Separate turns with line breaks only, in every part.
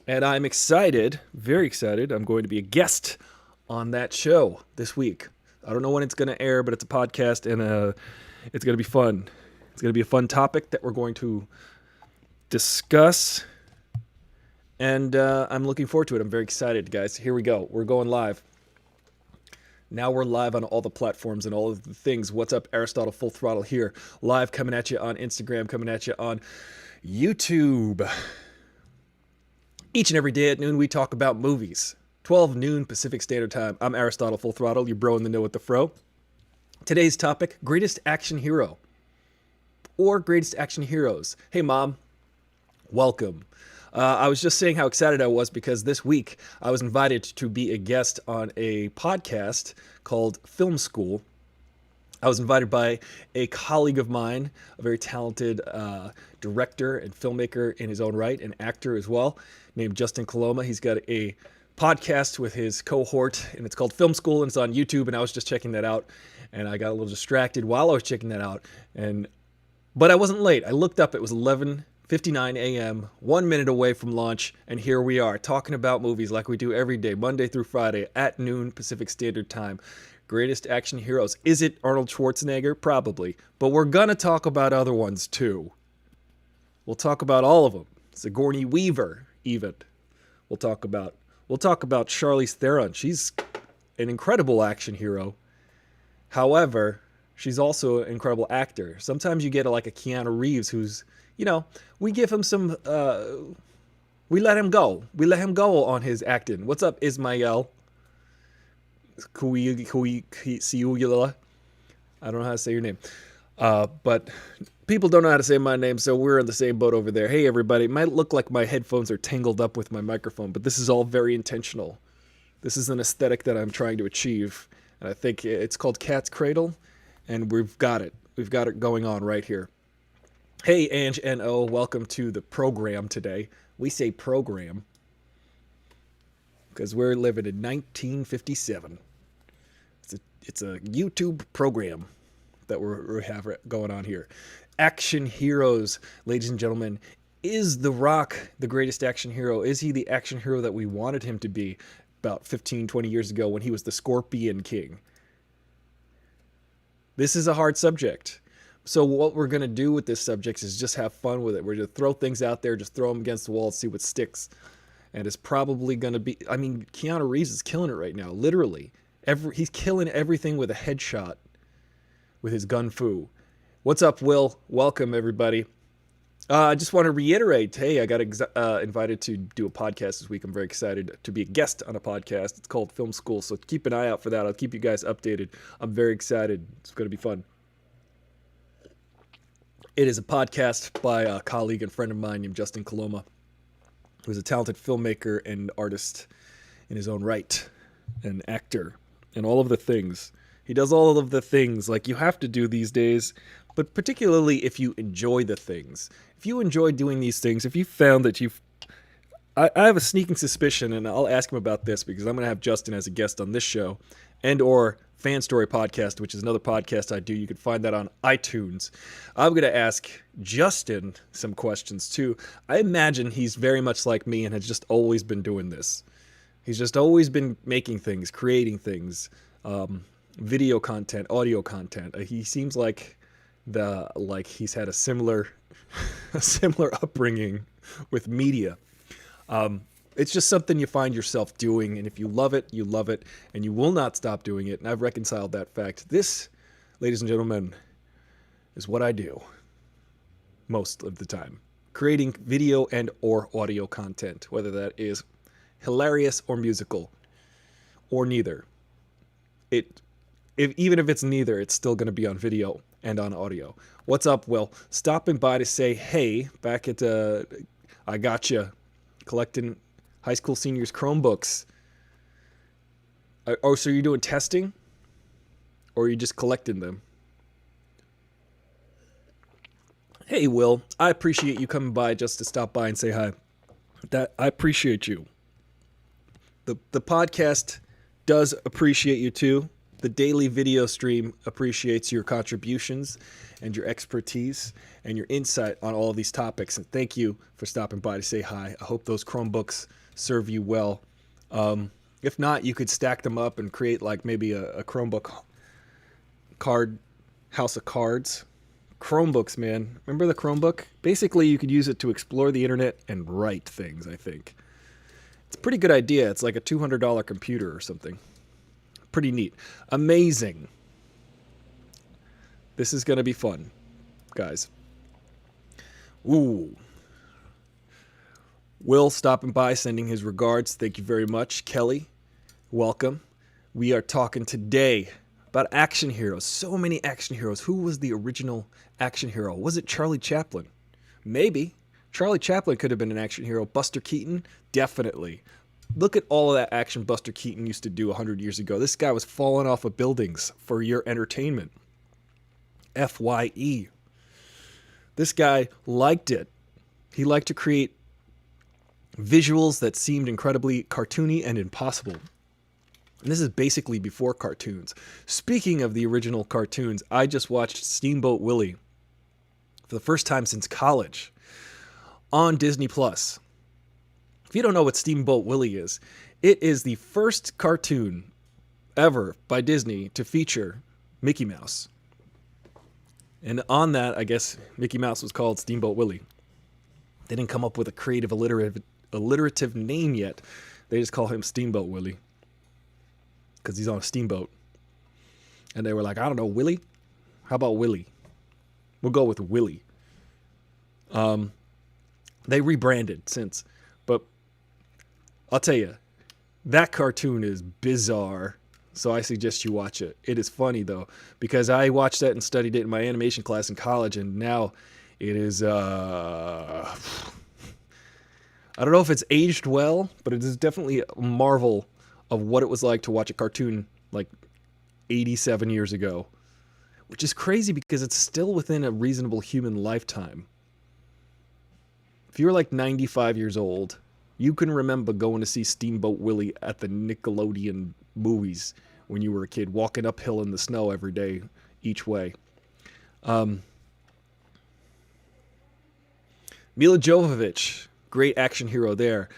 And I'm excited, very excited. I'm going to be a guest on that show this week. I don't know when it's going to air, but it's a podcast and it's going to be fun. It's going to be a fun topic that we're going to discuss. And I'm looking forward to it. I'm very excited, guys. Here we go. We're going live. Now we're live on all the platforms and all of the things. What's up, Aristotle? Full Throttle here. Live coming at you on Instagram, coming at you on YouTube. Each and every day at noon, we talk about movies. 12 noon Pacific Standard Time. I'm Aristotle Full Throttle, your bro in the know with the fro. Today's topic, greatest action hero. Or greatest action heroes. Hey, Mom. Welcome. I was just saying how excited I was because this week I was invited to be a guest on a podcast called Film School. I was invited by a colleague of mine, a very talented director and filmmaker in his own right, an actor as well, named Justin Coloma. He's got a podcast with his cohort, and it's called Film School, and it's on YouTube, and I was just checking that out, and I got a little distracted while I was checking that out, but I wasn't late. I looked up, it was 11:59 a.m., 1 minute away from launch, and here we are, talking about movies like we do every day, Monday through Friday, at noon Pacific Standard Time. Greatest action heroes. Is it Arnold Schwarzenegger? Probably. But we're going to talk about other ones too. We'll talk about all of them. Sigourney Weaver, even. We'll talk about Charlize Theron. She's an incredible action hero. However, she's also an incredible actor. Sometimes you get like a Keanu Reeves who's, we give him some, we let him go. We let him go on his acting. What's up, Ismael? Siula. I don't know how to say your name. But people don't know how to say my name, so we're in the same boat over there. Hey, everybody. It might look like my headphones are tangled up with my microphone, but this is all very intentional. This is an aesthetic that I'm trying to achieve, and I think it's called Cat's Cradle, and we've got it. We've got it going on right here. Hey, Ange N.O., welcome to the program today. We say program because we're living in 1957. It's a YouTube program that we have going on here. Action heroes, ladies and gentlemen. Is The Rock the greatest action hero? Is he the action hero that we wanted him to be about 15, 20 years ago when he was the Scorpion King? This is a hard subject. So what we're going to do with this subject is just have fun with it. We're going to throw things out there, just throw them against the wall and see what sticks. And it's probably going to be, Keanu Reeves is killing it right now, literally. He's killing everything with a headshot with his gun fu. What's up, Will? Welcome, everybody. I just want to reiterate, hey, I got invited to do a podcast this week. I'm very excited to be a guest on a podcast. It's called Film School, so keep an eye out for that. I'll keep you guys updated. I'm very excited. It's going to be fun. It is a podcast by a colleague and friend of mine named Justin Coloma, who's a talented filmmaker and artist in his own right, an actor, and all of the things. He does all of the things like you have to do these days, but particularly if you enjoy the things. If you enjoy doing these things, if you found that I have a sneaking suspicion, and I'll ask him about this because I'm going to have Justin as a guest on this show, and or Fan Story Podcast, which is another podcast I do. You can find that on iTunes. I'm going to ask Justin some questions too. I imagine he's very much like me and has just always been doing this. He's just always been making things, creating things, video content, audio content. He seems like he's had a similar upbringing with media. It's just something you find yourself doing, and if you love it, and you will not stop doing it, and I've reconciled that fact. This, ladies and gentlemen, is what I do most of the time. Creating video and or audio content, whether that is hilarious or musical, or neither. Even if it's neither, it's still going to be on video and on audio. What's up, Will? Stopping by to say, hey, back at I Gotcha, collecting high school seniors' Chromebooks. Oh, so you're doing testing? Or are you just collecting them? Hey, Will, I appreciate you coming by just to stop by and say hi. I appreciate you. The podcast does appreciate you too. The daily video stream appreciates your contributions. and your expertise and your insight on all of these topics. And thank you for stopping by to say hi. I hope those Chromebooks serve you well. If not, you could stack them up and create like maybe a Chromebook card house of cards. Chromebooks, man. Remember the Chromebook? Basically, you could use it to explore the internet and write things, I think. It's a pretty good idea. It's like a $200 computer or something. Pretty neat. Amazing. This is going to be fun, guys. Ooh. Will stopping by, sending his regards. Thank you very much. Kelly, welcome. We are talking today about action heroes. So many action heroes. Who was the original action hero? Was it Charlie Chaplin? Maybe. Charlie Chaplin could have been an action hero. Buster Keaton? Definitely. Look at all of that action Buster Keaton used to do 100 years ago. This guy was falling off of buildings for your entertainment. FYE. This guy liked it. He liked to create visuals that seemed incredibly cartoony and impossible. And this is basically before cartoons. Speaking of the original cartoons, I just watched Steamboat Willie for the first time since college on Disney Plus. If you don't know what Steamboat Willie is, it is the first cartoon ever by Disney to feature Mickey Mouse. And on that, I guess Mickey Mouse was called Steamboat Willie. They didn't come up with a creative alliterative name yet. They just call him Steamboat Willie because he's on a steamboat. And they were like, I don't know, Willie? How about Willie? We'll go with Willie. They rebranded since. But I'll tell you, that cartoon is bizarre. So I suggest you watch it. It is funny, though, because I watched that and studied it in my animation class in college, and now it is... I don't know if it's aged well, but it is definitely a marvel of what it was like to watch a cartoon like 87 years ago, which is crazy because it's still within a reasonable human lifetime. If you're like 95 years old, you can remember going to see Steamboat Willie at the Nickelodeon movies when you were a kid, walking uphill in the snow every day, each way. Mila Jovovich, great action hero there.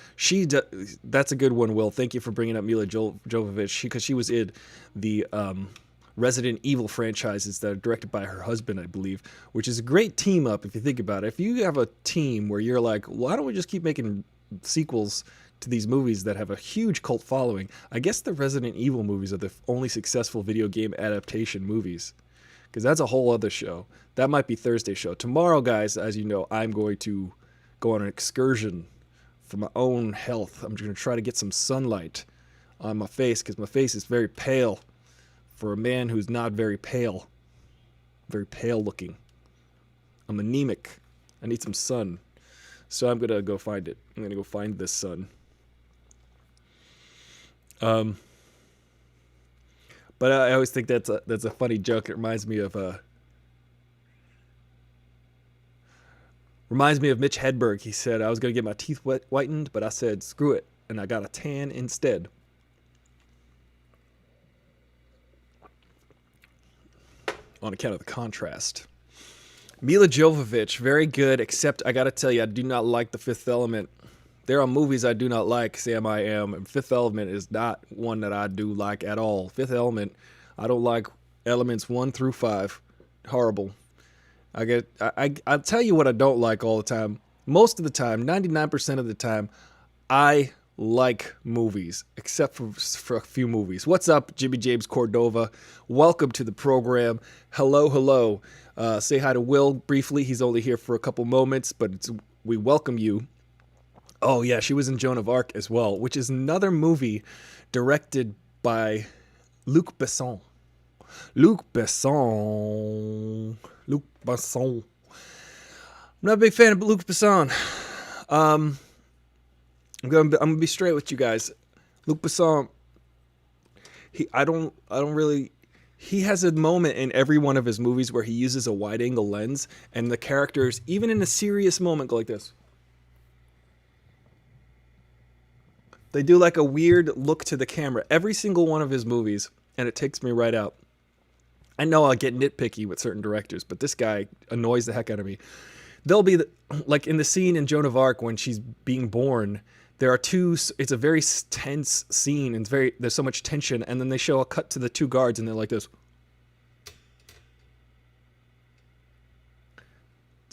That's a good one, Will. Thank you for bringing up Mila Jovovich, because she was in the Resident Evil franchises that are directed by her husband, I believe, which is a great team up if you think about it. If you have a team where you're like, why don't we just keep making sequels to these movies that have a huge cult following? I guess the Resident Evil movies are the only successful video game adaptation movies, because that's a whole other show. That might be Thursday's show. Tomorrow, guys, as you know, I'm going to go on an excursion for my own health. I'm going to try to get some sunlight on my face, because my face is very pale for a man who's not very pale looking. I'm anemic. I need some sun. So I'm going to go find it. I'm going to go find this sun. But I always think that's a funny joke. It reminds me of Mitch Hedberg. He said, I was going to get my teeth whitened, but I said, screw it. And I got a tan instead. On account of the contrast. Mila Jovovich, very good, except I got to tell you, I do not like The Fifth Element. There are movies I do not like, Sam I Am, and Fifth Element is not one that I do like at all. Fifth Element, I don't like elements 1 through 5. Horrible. I'll tell you what I don't like all the time. Most of the time, 99% of the time, I like movies, except for a few movies. What's up, Jimmy James Cordova? Welcome to the program. Hello. Say hi to Will briefly. He's only here for a couple moments, but we welcome you. Oh, yeah, she was in Joan of Arc as well, which is another movie directed by Luc Besson. Luc Besson. I'm not a big fan of Luc Besson. I'm gonna be straight with you guys. Luc Besson, he has a moment in every one of his movies where he uses a wide-angle lens, and the characters, even in a serious moment, go like this. They do like a weird look to the camera. Every single one of his movies, and it takes me right out. I know I'll get nitpicky with certain directors, but this guy annoys the heck out of me. There'll be like in the scene in Joan of Arc when she's being born. There are two. It's a very tense scene, and there's so much tension. And then they show a cut to the two guards, and they're like this.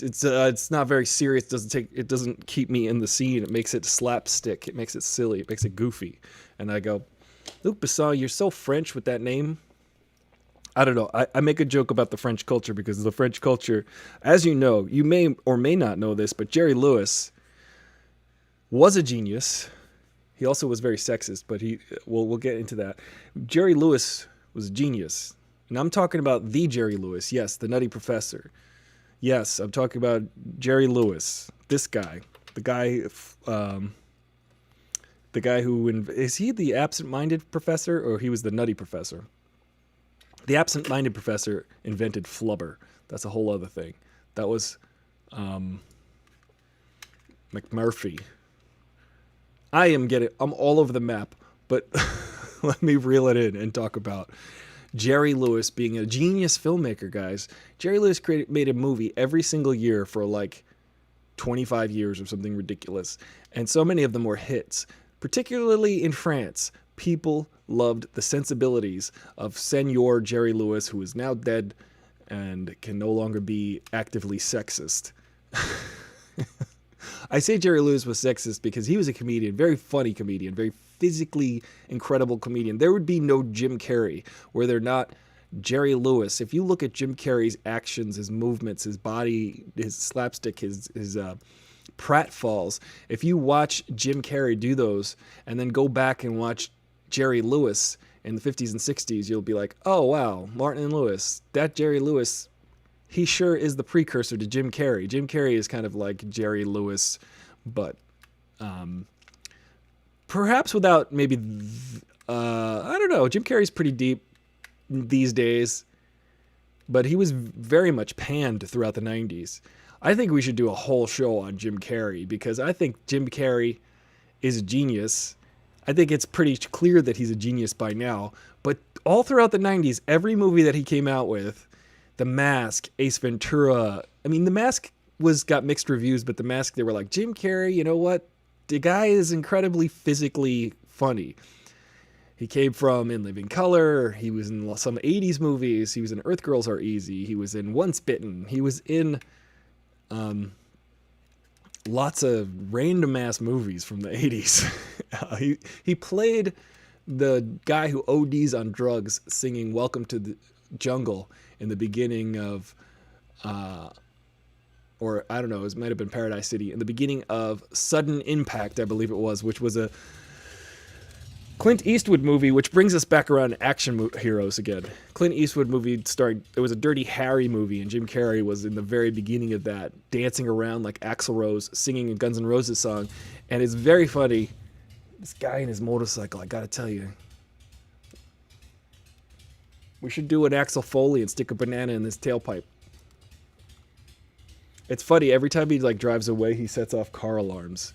It's not very serious. It doesn't keep me in the scene. It makes it slapstick. It makes it silly. It makes it goofy. And I go, Luc Besson, you're so French with that name. I don't know. I make a joke about the French culture because the French culture, as you know, you may or may not know this, but Jerry Lewis was a genius. He also was very sexist, but we'll get into that. Jerry Lewis was a genius. And I'm talking about the Jerry Lewis. Yes, the Nutty Professor. Yes, I'm talking about Jerry Lewis. This guy. The guy who... Is he the absent-minded professor or he was the nutty professor? The absent-minded professor invented flubber. That's a whole other thing. That was McMurphy. I'm all over the map, but let me reel it in and talk about Jerry Lewis being a genius filmmaker, guys. Jerry Lewis made a movie every single year for like 25 years or something ridiculous. And so many of them were hits, particularly in France. People loved the sensibilities of Senor Jerry Lewis, who is now dead and can no longer be actively sexist. I say Jerry Lewis was sexist because he was a comedian, very funny comedian, very physically incredible comedian. There would be no Jim Carrey were there not Jerry Lewis. If you look at Jim Carrey's actions, his movements, his body, his slapstick, his pratfalls, if you watch Jim Carrey do those and then go back and watch Jerry Lewis in the 50s and 60s, you'll be like, oh, wow, Martin and Lewis, that Jerry Lewis, he sure is the precursor to Jim Carrey. Jim Carrey is kind of like Jerry Lewis, but perhaps without maybe, I don't know, Jim Carrey's pretty deep these days, but he was very much panned throughout the 90s. I think we should do a whole show on Jim Carrey because I think Jim Carrey is a genius. I think it's pretty clear that he's a genius by now, but all throughout the 90s, every movie that he came out with, The Mask, Ace Ventura, I mean, The Mask got mixed reviews, but The Mask, they were like, Jim Carrey, you know what? The guy is incredibly physically funny. He came from In Living Color. He was in some 80s movies. He was in Earth Girls Are Easy. He was in Once Bitten. He was in lots of random-ass movies from the 80s. He played the guy who ODs on drugs singing Welcome to the Jungle in the beginning of, or I don't know, it might have been Paradise City, in the beginning of Sudden Impact, I believe it was, which was a Clint Eastwood movie, which brings us back around to action heroes again. Clint Eastwood movie it was a Dirty Harry movie, and Jim Carrey was in the very beginning of that, dancing around like Axl Rose, singing a Guns N' Roses song, and it's very funny. This guy and his motorcycle, I gotta tell you. We should do an Axel Foley and stick a banana in his tailpipe. It's funny, every time he like drives away, he sets off car alarms.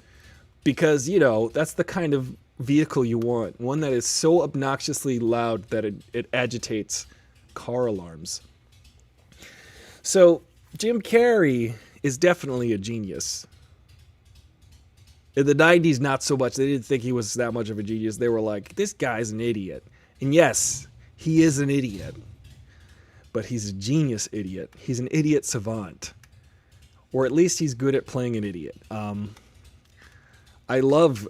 Because, you know, that's the kind of vehicle you want. One that is so obnoxiously loud that it agitates car alarms. So, Jim Carrey is definitely a genius. In the 90s, not so much. They didn't think he was that much of a genius. They were like, this guy's an idiot. And yes, he is an idiot. But he's a genius idiot. He's an idiot savant. Or at least he's good at playing an idiot. I love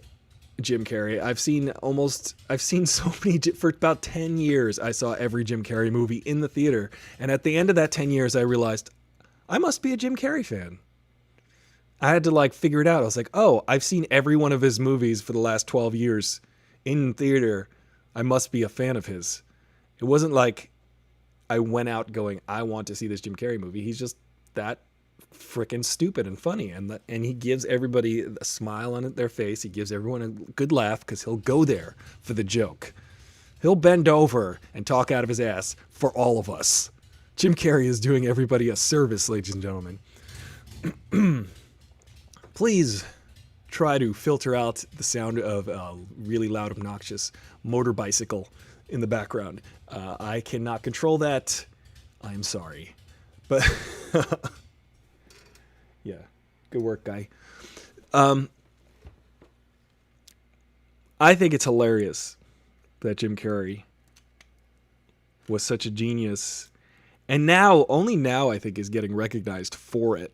Jim Carrey. I've seen so many, for about 10 years, I saw every Jim Carrey movie in the theater. And at the end of that 10 years, I realized I must be a Jim Carrey fan. I had to like figure it out. I was like, oh, I've seen every one of his movies for the last 12 years in theater. I must be a fan of his. It wasn't like I went out going, I want to see this Jim Carrey movie. He's just that freaking stupid and funny. And he gives everybody a smile on their face. He gives everyone a good laugh because he'll go there for the joke. He'll bend over and talk out of his ass for all of us. Jim Carrey is doing everybody a service, ladies and gentlemen. Please try to filter out the sound of a really loud, obnoxious motor bicycle in the background. I cannot control that. I'm sorry. But yeah, good work, guy. Um, I think it's hilarious that Jim Carrey was such a genius, and now, only now, I think is getting recognized for it.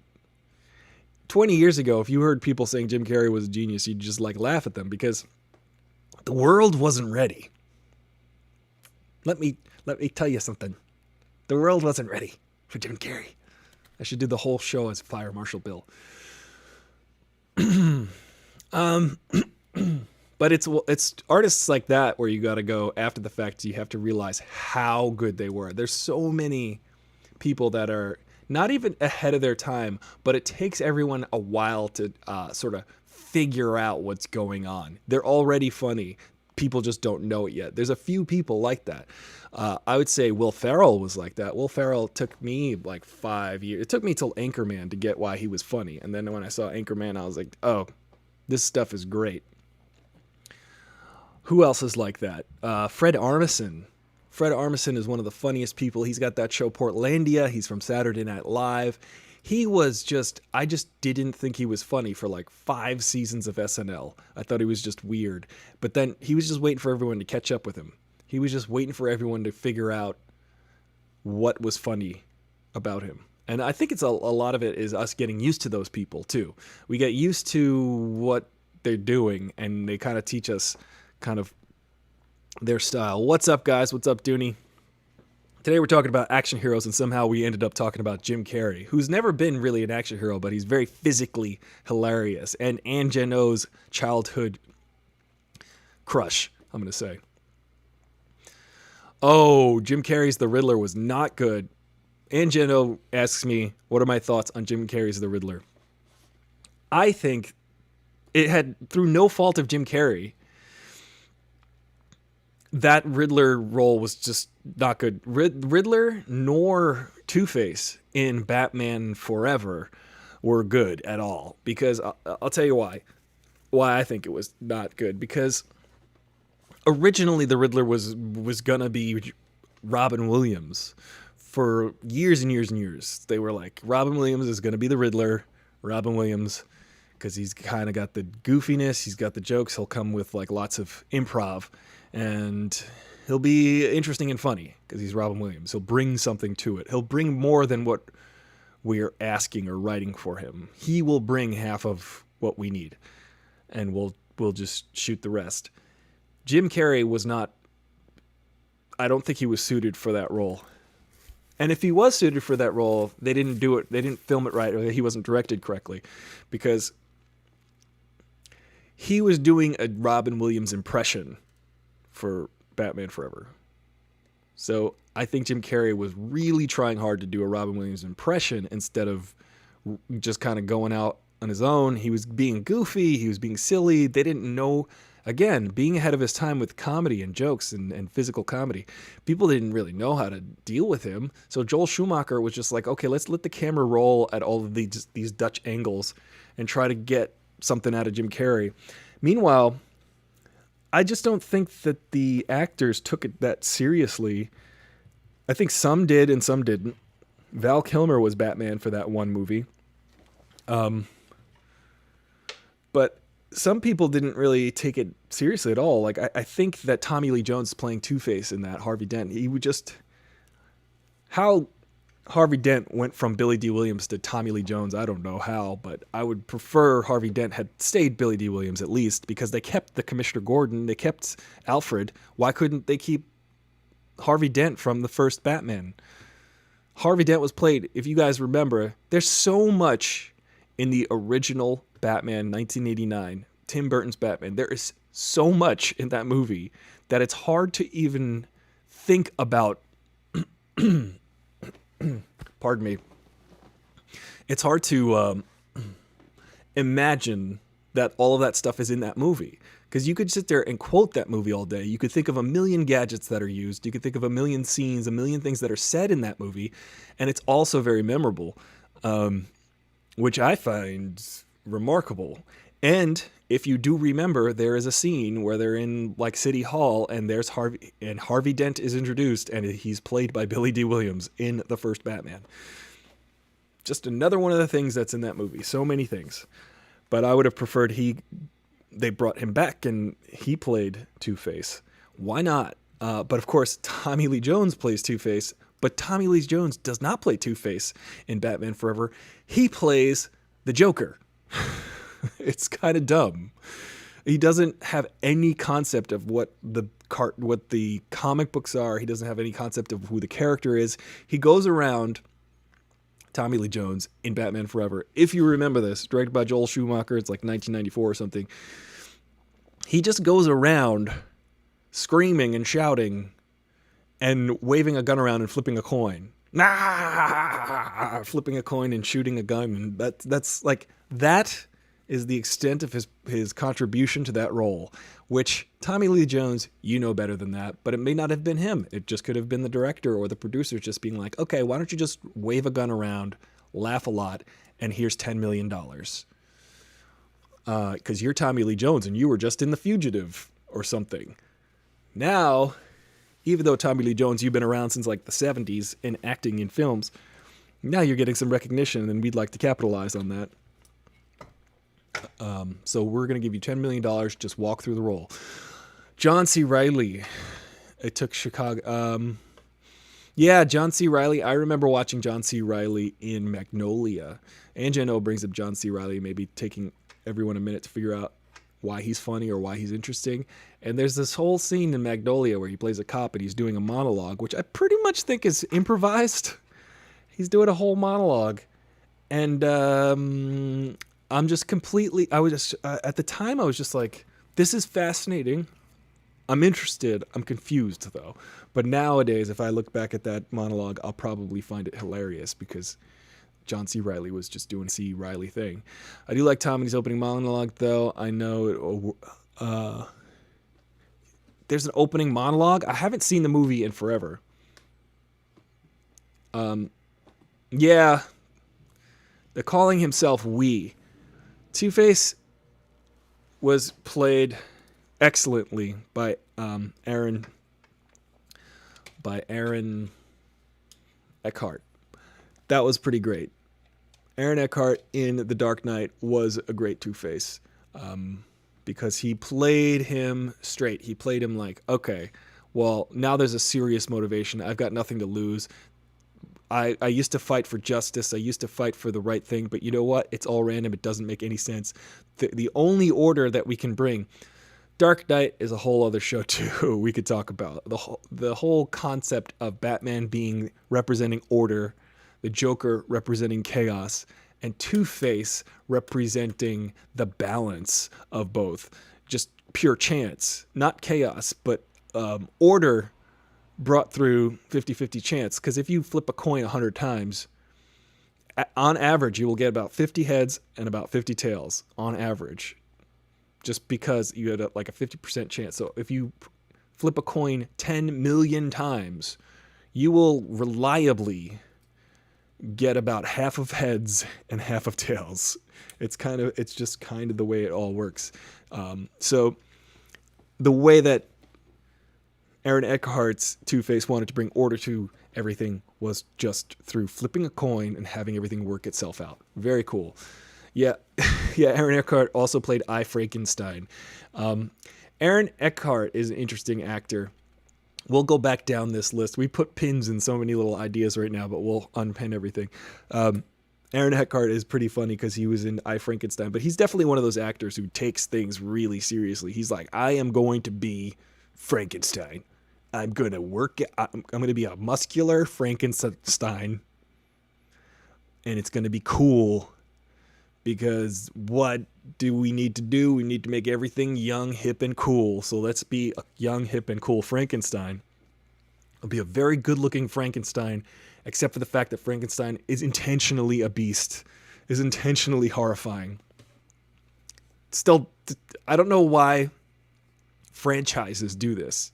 20 years ago, if you heard people saying Jim Carrey was a genius, you'd just like laugh at them because the world wasn't ready. Let me tell you something. The world wasn't ready for Jim Carrey. I should do the whole show as Fire Marshal Bill. But it's artists like that where you got to go after the fact. You have to realize how good they were. There's so many people that are not even ahead of their time, but it takes everyone a while to sort of figure out what's going on. They're already funny. People just don't know it yet. There's a few people like that. I would say Will Ferrell was like that. Will Ferrell took me like 5 years. It took me till Anchorman to get why he was funny. And then when I saw Anchorman, I was like, oh, this stuff is great. Who else is like that? Fred Armisen. Fred Armisen is one of the funniest people. He's got that show Portlandia. He's from Saturday Night Live. He was just, I just didn't think he was funny for like 5 seasons of SNL. I thought he was just weird. But then he was just waiting for everyone to catch up with him. He was just waiting for everyone to figure out what was funny about him. And I think it's a lot of it is us getting used to those people too. We get used to what they're doing and they kind of teach us kind of their style. What's up, guys? What's up, Dooney? Today we're talking about action heroes, and somehow we ended up talking about Jim Carrey, who's never been really an action hero, but he's very physically hilarious. And Ann Jeno's childhood crush, I'm going to say. Oh, Jim Carrey's The Riddler was not good. Ann Jeno asks me, what are my thoughts on Jim Carrey's The Riddler? I think it had, through no fault of Jim Carrey, that Riddler role was just not good. Riddler nor Two-Face in Batman Forever were good at all. Because I'll tell you why. Why I think it was not good. Because originally the Riddler was going to be Robin Williams. For years and years and years. They were like, Robin Williams is going to be the Riddler. Robin Williams, because he's kind of got the goofiness. He's got the jokes. He'll come with like lots of improv. And he'll be interesting and funny because he's Robin Williams. He'll bring something to it. He'll bring more than what we're asking or writing for him. He will bring half of what we need, and we'll just shoot the rest. Jim Carrey was not. I don't think he was suited for that role. And if he was suited for that role, they didn't do it. They didn't film it right, or he wasn't directed correctly, because he was doing a Robin Williams impression for Batman Forever. So I think Jim Carrey was really trying hard to do a Robin Williams impression instead of just kind of going out on his own. He was being goofy. He was being silly. They didn't know, again, being ahead of his time with comedy and jokes and physical comedy. People didn't really know how to deal with him. So Joel Schumacher was just like, okay, let's let the camera roll at all of these Dutch angles and try to get something out of Jim Carrey. Meanwhile, I just don't think that the actors took it that seriously. I think some did and some didn't. Val Kilmer was Batman for that one movie. But some people didn't really take it seriously at all. Like, I think that Tommy Lee Jones playing Two-Face in that, Harvey Dent, he would just... How Harvey Dent went from Billy D. Williams to Tommy Lee Jones, I don't know how, but I would prefer Harvey Dent had stayed Billy D. Williams at least, because they kept the Commissioner Gordon, they kept Alfred. Why couldn't they keep Harvey Dent from the first Batman? Harvey Dent was played, if you guys remember, there's so much in the original Batman 1989, Tim Burton's Batman. There is so much in that movie that it's hard to even think about. Pardon me. It's hard to imagine that all of that stuff is in that movie. Because you could sit there and quote that movie all day. You could think of a million gadgets that are used. You could think of a million scenes, a million things that are said in that movie. And it's also very memorable, which I find remarkable. And if you do remember, there is a scene where they're in like City Hall, and there's Harvey Dent is introduced, and he's played by Billy D. Williams in the first Batman. Just another one of the things that's in that movie. So many things. But I would have preferred they brought him back and he played Two-Face. Why not? But of course, Tommy Lee Jones plays Two-Face, but Tommy Lee Jones does not play Two-Face in Batman Forever. He plays the Joker. It's kind of dumb. He doesn't have any concept of what the comic books are. He doesn't have any concept of who the character is. He goes around, Tommy Lee Jones in Batman Forever. If you remember this, directed by Joel Schumacher, it's like 1994 or something. He just goes around screaming and shouting and waving a gun around and flipping a coin. Flipping a coin and shooting a gun. And that's like, that is the extent of his contribution to that role, which Tommy Lee Jones, you know better than that, but it may not have been him. It just could have been the director or the producers just being like, okay, why don't you just wave a gun around, laugh a lot, and here's $10 million. Because you're Tommy Lee Jones and you were just in The Fugitive or something. Now, even though Tommy Lee Jones, you've been around since like the 70s and acting in films, now you're getting some recognition and we'd like to capitalize on that. So we're going to give you $10 million. Just walk through the role. John C. Reilly. It took Chicago. John C. Reilly. I remember watching John C. Reilly in Magnolia. And Jano brings up John C. Reilly, maybe taking everyone a minute to figure out why he's funny or why he's interesting. And there's this whole scene in Magnolia where he plays a cop and he's doing a monologue, which I pretty much think is improvised. He's doing a whole monologue. And I'm just completely, at the time I was just like, this is fascinating. I'm interested. I'm confused though. But nowadays, if I look back at that monologue, I'll probably find it hilarious because John C. Reilly was just doing a C. Reilly thing. I do like Tommy's opening monologue though. I know there's an opening monologue. I haven't seen the movie in forever. They're calling himself We. Two-Face was played excellently by Aaron Eckhart. That was pretty great. Aaron Eckhart in The Dark Knight was a great Two-Face because he played him straight. He played him like, okay, well, now there's a serious motivation. I've got nothing to lose. I used to fight for justice. I used to fight for the right thing. But you know what? It's all random. It doesn't make any sense. The only order that we can bring. Dark Knight is a whole other show too. We could talk about the whole concept of Batman representing order, the Joker representing chaos, and Two-Face representing the balance of both. Just pure chance, not chaos, but order brought through 50-50 chance. Because if you flip a coin 100 times, on average, you will get about 50 heads and about 50 tails on average. Just because you had like a 50% chance. So if you flip a coin 10 million times, you will reliably get about half of heads and half of tails. It's just kind of the way it all works. So the way that Aaron Eckhart's Two-Face wanted to bring order to everything was just through flipping a coin and having everything work itself out. Very cool. Yeah, Aaron Eckhart also played I, Frankenstein. Aaron Eckhart is an interesting actor. We'll go back down this list. We put pins in so many little ideas right now, but we'll unpin everything. Aaron Eckhart is pretty funny because he was in I, Frankenstein, but he's definitely one of those actors who takes things really seriously. He's like, I am going to be Frankenstein. I'm going to be a muscular Frankenstein, and it's going to be cool. Because what do we need to do? We need to make everything young, hip, and cool. So let's be a young, hip, and cool Frankenstein. It'll be a very good-looking Frankenstein, except for the fact that Frankenstein is intentionally a beast, is intentionally horrifying. Still, I don't know why franchises do this.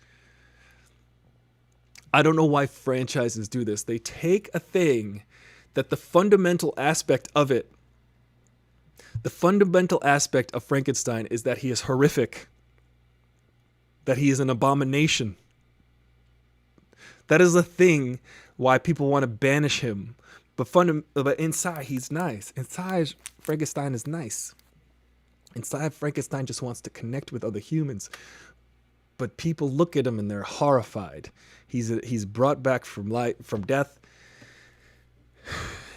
They take a thing that the fundamental aspect of it The fundamental aspect of Frankenstein is that he is horrific, that he is an abomination. That is the thing why people want to banish him. But inside, he's nice. Inside, Frankenstein is nice. Inside, Frankenstein just wants to connect with other humans. But people look at him and they're horrified. He's brought back from death.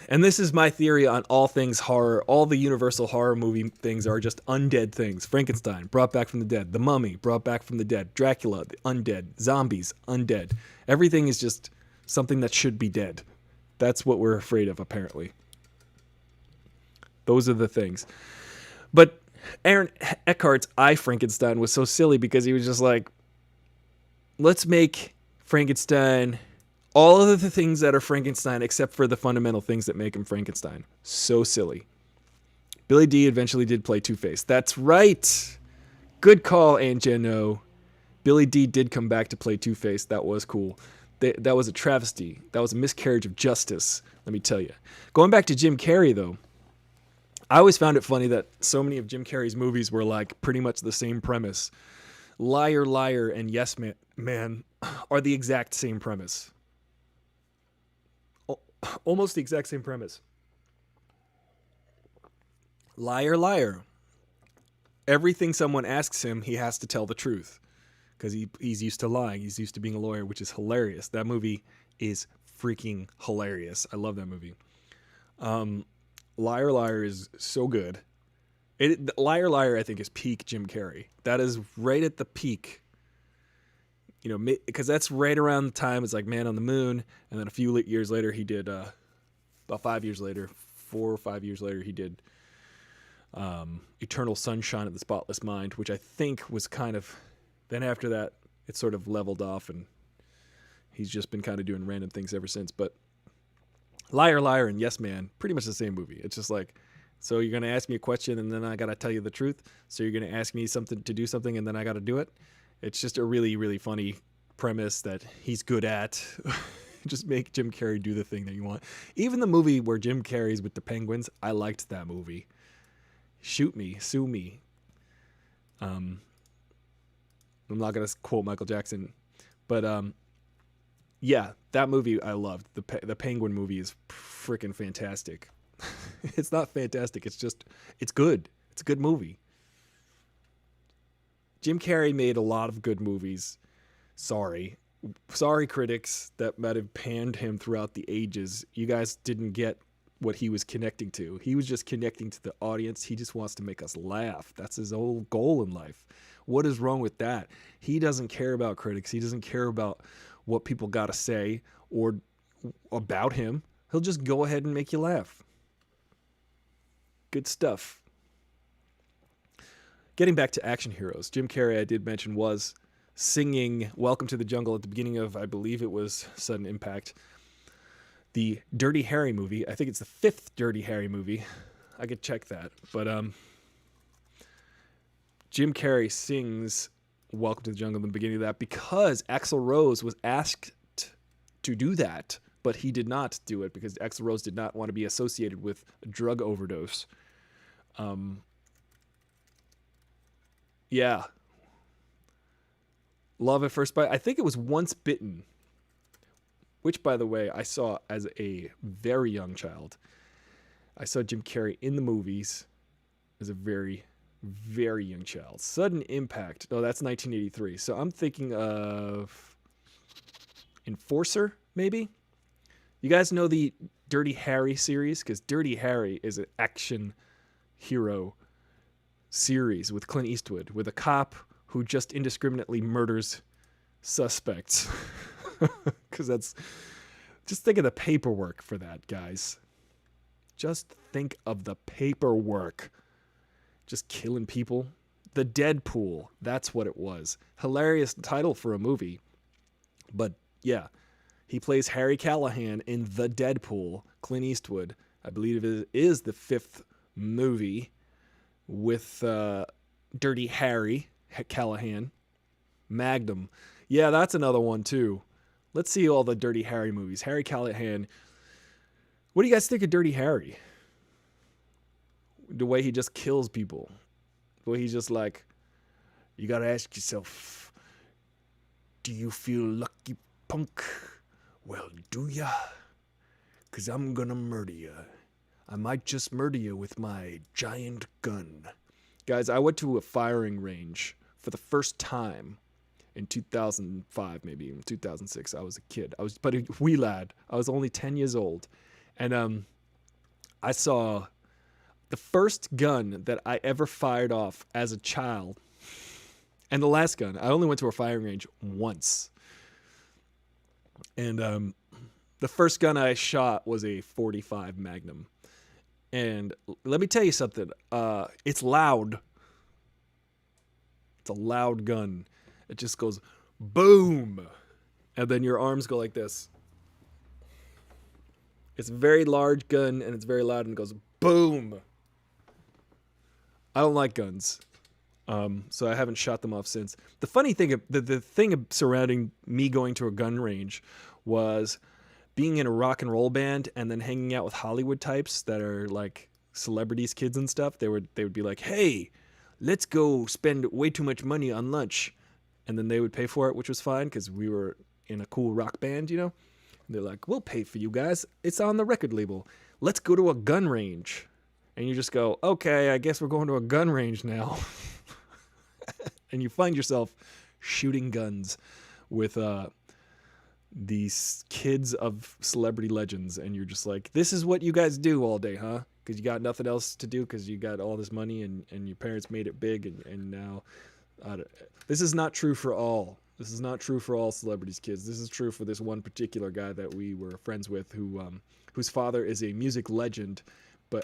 And this is my theory on all things horror. All the universal horror movie things are just undead things. Frankenstein, brought back from the dead. The Mummy, brought back from the dead. Dracula, the undead. Zombies, undead. Everything is just something that should be dead. That's what we're afraid of, apparently. Those are the things. But Aaron Eckhart's I, Frankenstein was so silly because he was just like, let's make Frankenstein all of the things that are Frankenstein except for the fundamental things that make him Frankenstein. So silly. Billy Dee eventually did play Two-Face. That's right. Good call, Aunt Jeno. Billy Dee did come back to play Two-Face. That was cool. That was a travesty. That was a miscarriage of justice, let me tell you. Going back to Jim Carrey, though, I always found it funny that so many of Jim Carrey's movies were like pretty much the same premise. Liar, Liar, and Yes Man are the exact same premise. Almost the exact same premise. Liar, liar. Everything someone asks him, he has to tell the truth. Because he's used to lying. He's used to being a lawyer, which is hilarious. That movie is freaking hilarious. I love that movie. Liar, Liar is so good. Liar, Liar, I think, is peak Jim Carrey. That is right at the peak. You know, because that's right around the time it's like Man on the Moon, and then a few years later he did, about 5 years later, 4 or 5 years later, he did Eternal Sunshine of the Spotless Mind, which I think was kind of, then after that it sort of leveled off, and he's just been kind of doing random things ever since. But Liar, Liar, and Yes Man, pretty much the same movie. It's just like, so you're going to ask me a question, and then I got to tell you the truth. So you're going to ask me something to do something, and then I got to do it. It's just a really, really funny premise that he's good at. Just make Jim Carrey do the thing that you want. Even the movie where Jim Carrey's with the penguins, I liked that movie. Shoot me, sue me. I'm not going to quote Michael Jackson, but yeah, that movie I loved. The Penguin movie is freaking fantastic. It's not fantastic. It's good. It's a good movie. Jim Carrey made a lot of good movies. Sorry, critics that might have panned him throughout the ages. You guys didn't get what he was connecting to. He was just connecting to the audience. He just wants to make us laugh. That's his whole goal in life. What is wrong with that? He doesn't care about critics. He doesn't care about what people got to say or about him. He'll just go ahead and make you laugh. Good stuff. Getting back to action heroes, Jim Carrey, I did mention, was singing Welcome to the Jungle at the beginning of, I believe it was Sudden Impact, the Dirty Harry movie. I think it's the 5th Dirty Harry movie. I could check that. But Jim Carrey sings Welcome to the Jungle in the beginning of that because Axl Rose was asked to do that, but he did not do it because Axl Rose did not want to be associated with a drug overdose. Yeah. Love at First Bite. I think it was Once Bitten, which, by the way, I saw as a very young child. I saw Jim Carrey in the movies as a very, very young child. Sudden Impact. No, that's 1983. So I'm thinking of Enforcer, maybe? You guys know the Dirty Harry series? Because Dirty Harry is an action hero series with Clint Eastwood, with a cop who just indiscriminately murders suspects. Because just think of the paperwork for that, guys. Just think of the paperwork. Just killing people. The Deadpool, that's what it was. Hilarious title for a movie. But yeah, he plays Harry Callahan in The Deadpool. Clint Eastwood, I believe it is the 5th movie with Dirty Harry Callahan. Magnum. Yeah, that's another one too. Let's see all the Dirty Harry movies. Harry Callahan. What do you guys think of Dirty Harry? The way he just kills people. The way he's just like, you gotta ask yourself, do you feel lucky, punk? Well, do ya? 'Cause I'm gonna murder ya. I might just murder you with my giant gun. Guys, I went to a firing range for the first time in 2005, maybe in 2006. I was a kid. But a wee lad. I was only 10 years old. And I saw the first gun that I ever fired off as a child. And the last gun. I only went to a firing range once. And the first gun I shot was a .45 Magnum. And let me tell you something. It's loud. It's a loud gun. It just goes boom. And then your arms go like this. It's a very large gun and it's very loud and it goes boom. I don't like guns. So I haven't shot them off since. The funny thing, the thing surrounding me going to a gun range was being in a rock and roll band and then hanging out with Hollywood types that are like celebrities, kids and stuff. They would be like, hey, let's go spend way too much money on lunch. And then they would pay for it, which was fine because we were in a cool rock band, you know? And they're like, we'll pay for you guys. It's on the record label. Let's go to a gun range. And you just go, okay, I guess we're going to a gun range now. And you find yourself shooting guns with these kids of celebrity legends. And you're just like, this is what you guys do all day, huh? Because you got nothing else to do because you got all this money and your parents made it big. And now this is not true for all. This is not true for all celebrities' kids. This is true for this one particular guy that we were friends with whose father is a music legend.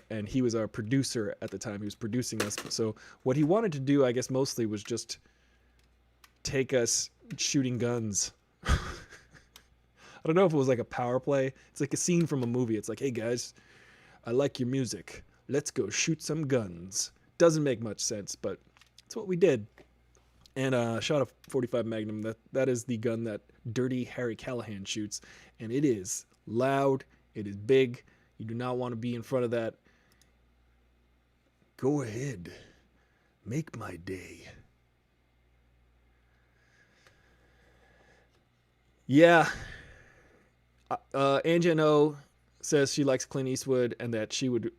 And he was our producer at the time. He was producing us. So what he wanted to do, I guess, mostly was just take us shooting guns. I don't know if it was like a power play. It's like a scene from a movie. It's like, hey, guys, I like your music. Let's go shoot some guns. Doesn't make much sense, but it's what we did. And shot a .45 Magnum. That is the gun that Dirty Harry Callahan shoots. And it is loud. It is big. You do not want to be in front of that. Go ahead. Make my day. Yeah. Angie O says she likes Clint Eastwood and that she would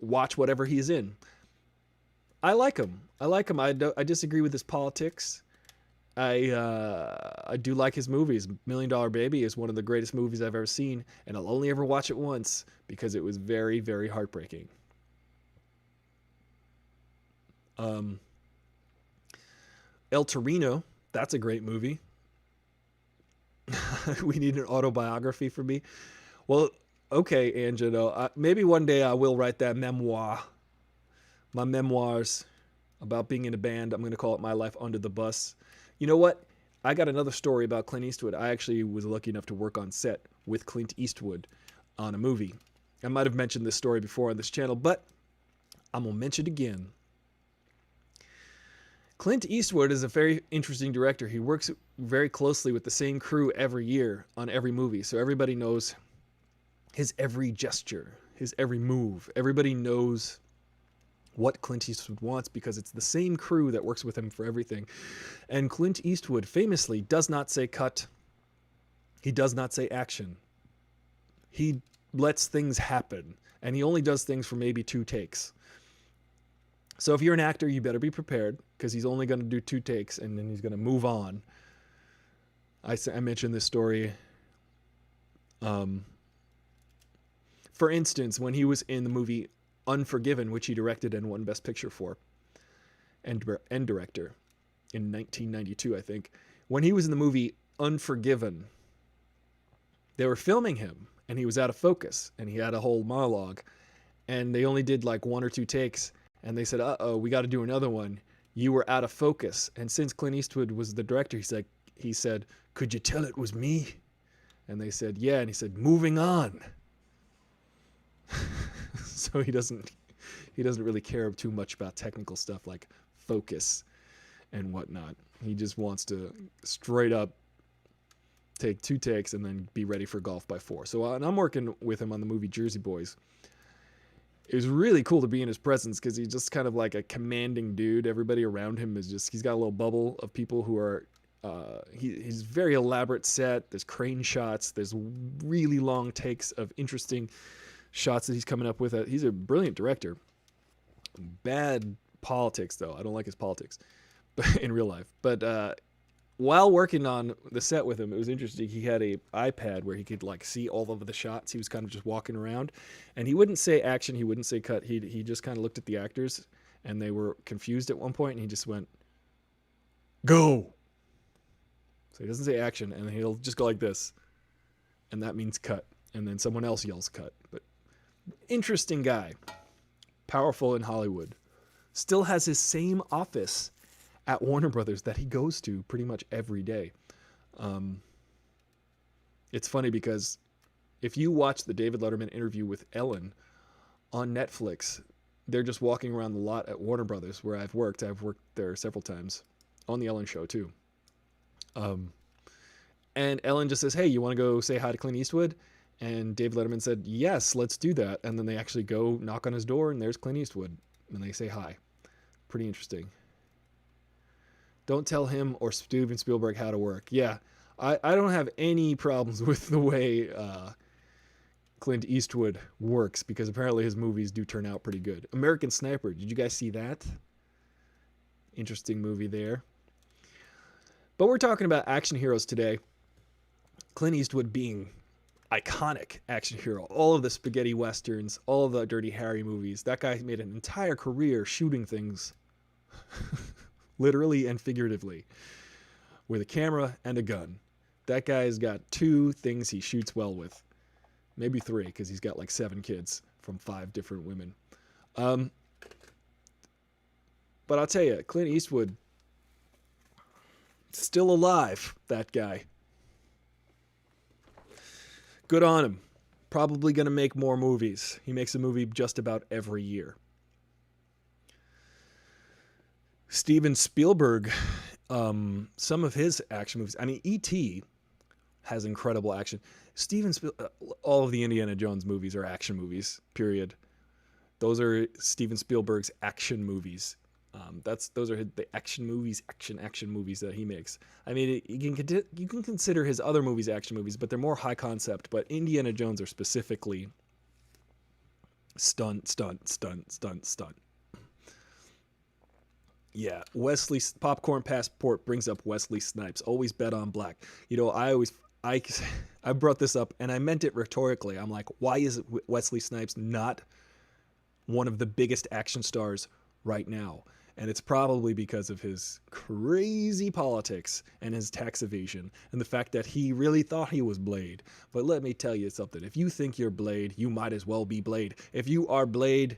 watch whatever he's in. I like him. I disagree with his politics. I do like his movies. $1 Million Baby is one of the greatest movies I've ever seen, and I'll only ever watch it once because it was very, very heartbreaking. El Torino, that's a great movie. We need an autobiography for me. Well, okay, Angelo. Maybe one day I will write that memoir. My memoirs about being in a band. I'm going to call it My Life Under the Bus. You know what? I got another story about Clint Eastwood. I actually was lucky enough to work on set with Clint Eastwood on a movie. I might have mentioned this story before on this channel, but I'm going to mention it again. Clint Eastwood is a very interesting director. He works very closely with the same crew every year on every movie, so everybody knows his every gesture, his every move. Everybody knows what Clint Eastwood wants because it's the same crew that works with him for everything. And Clint Eastwood famously does not say cut. He does not say action. He lets things happen, and he only does things for maybe 2 takes. So if you're an actor, you better be prepared because he's only going to do 2 takes and then he's going to move on. I mentioned this story. For instance, when he was in the movie Unforgiven, which he directed and won Best Picture for, and director in 1992, I think. When he was in the movie Unforgiven, they were filming him, and he was out of focus, and he had a whole monologue, and they only did like 1 or 2 takes, and they said, uh-oh, we got to do another one. You were out of focus. And since Clint Eastwood was the director, he said, could you tell it was me? And they said, yeah, and he said, moving on. So he doesn't really care too much about technical stuff like focus and whatnot. He just wants to straight up take 2 takes and then be ready for golf by 4. So and I'm working with him on the movie Jersey Boys. it was really cool to be in his presence because he's just kind of like a commanding dude. Everybody around him is just, he's got a little bubble of people who are, he's very elaborate set. There's crane shots. There's really long takes of interesting shots that he's coming up with. He's a brilliant director. Bad politics, though. I don't like his politics in real life. But while working on the set with him, it was interesting. He had a iPad where he could like see all of the shots. He was kind of just walking around, and he wouldn't say action. He wouldn't say cut. He just kind of looked at the actors, and they were confused at one point, and he just went, "Go." So he doesn't say action, and he'll just go like this, and that means cut, and then someone else yells cut. But interesting guy, powerful in Hollywood, still has his same office at Warner Brothers that he goes to pretty much every day. It's funny because if you watch the David Letterman interview with Ellen on Netflix, they're just walking around the lot at Warner Brothers where I've worked. I've worked there several times on the Ellen show too. And Ellen just says, "Hey, you want to go say hi to Clint Eastwood?" And David Letterman said, "Yes, let's do that." And then they actually go knock on his door, and there's Clint Eastwood, and they say hi. Pretty interesting. Don't tell him or Steven Spielberg how to work. Yeah, I don't have any problems with the way Clint Eastwood works because apparently his movies do turn out pretty good. American Sniper, did you guys see that? Interesting movie there. But we're talking about action heroes today. Clint Eastwood being iconic action hero. All of the spaghetti westerns, all of the Dirty Harry movies. That guy made an entire career shooting things literally and figuratively, with a camera and a gun. That guy's got 2 things he shoots well with. Maybe 3, because he's got like 7 kids from 5 different women. But I'll tell you, Clint Eastwood, still alive, that guy. Good on him. Probably going to make more movies. He makes a movie just about every year. Steven Spielberg, some of his action movies. I mean, E.T. has incredible action. All of the Indiana Jones movies are action movies, period. Those are Steven Spielberg's action movies. Those are the action movies that he makes. I mean, you can consider his other movies action movies, but they're more high concept. But Indiana Jones are specifically stunt. Yeah, Popcorn Passport brings up Wesley Snipes. Always bet on black. You know, I brought this up, and I meant it rhetorically. I'm like, why is Wesley Snipes not one of the biggest action stars right now? And it's probably because of his crazy politics and his tax evasion and the fact that he really thought he was Blade. But let me tell you something. If you think you're Blade, you might as well be Blade. If you are Blade,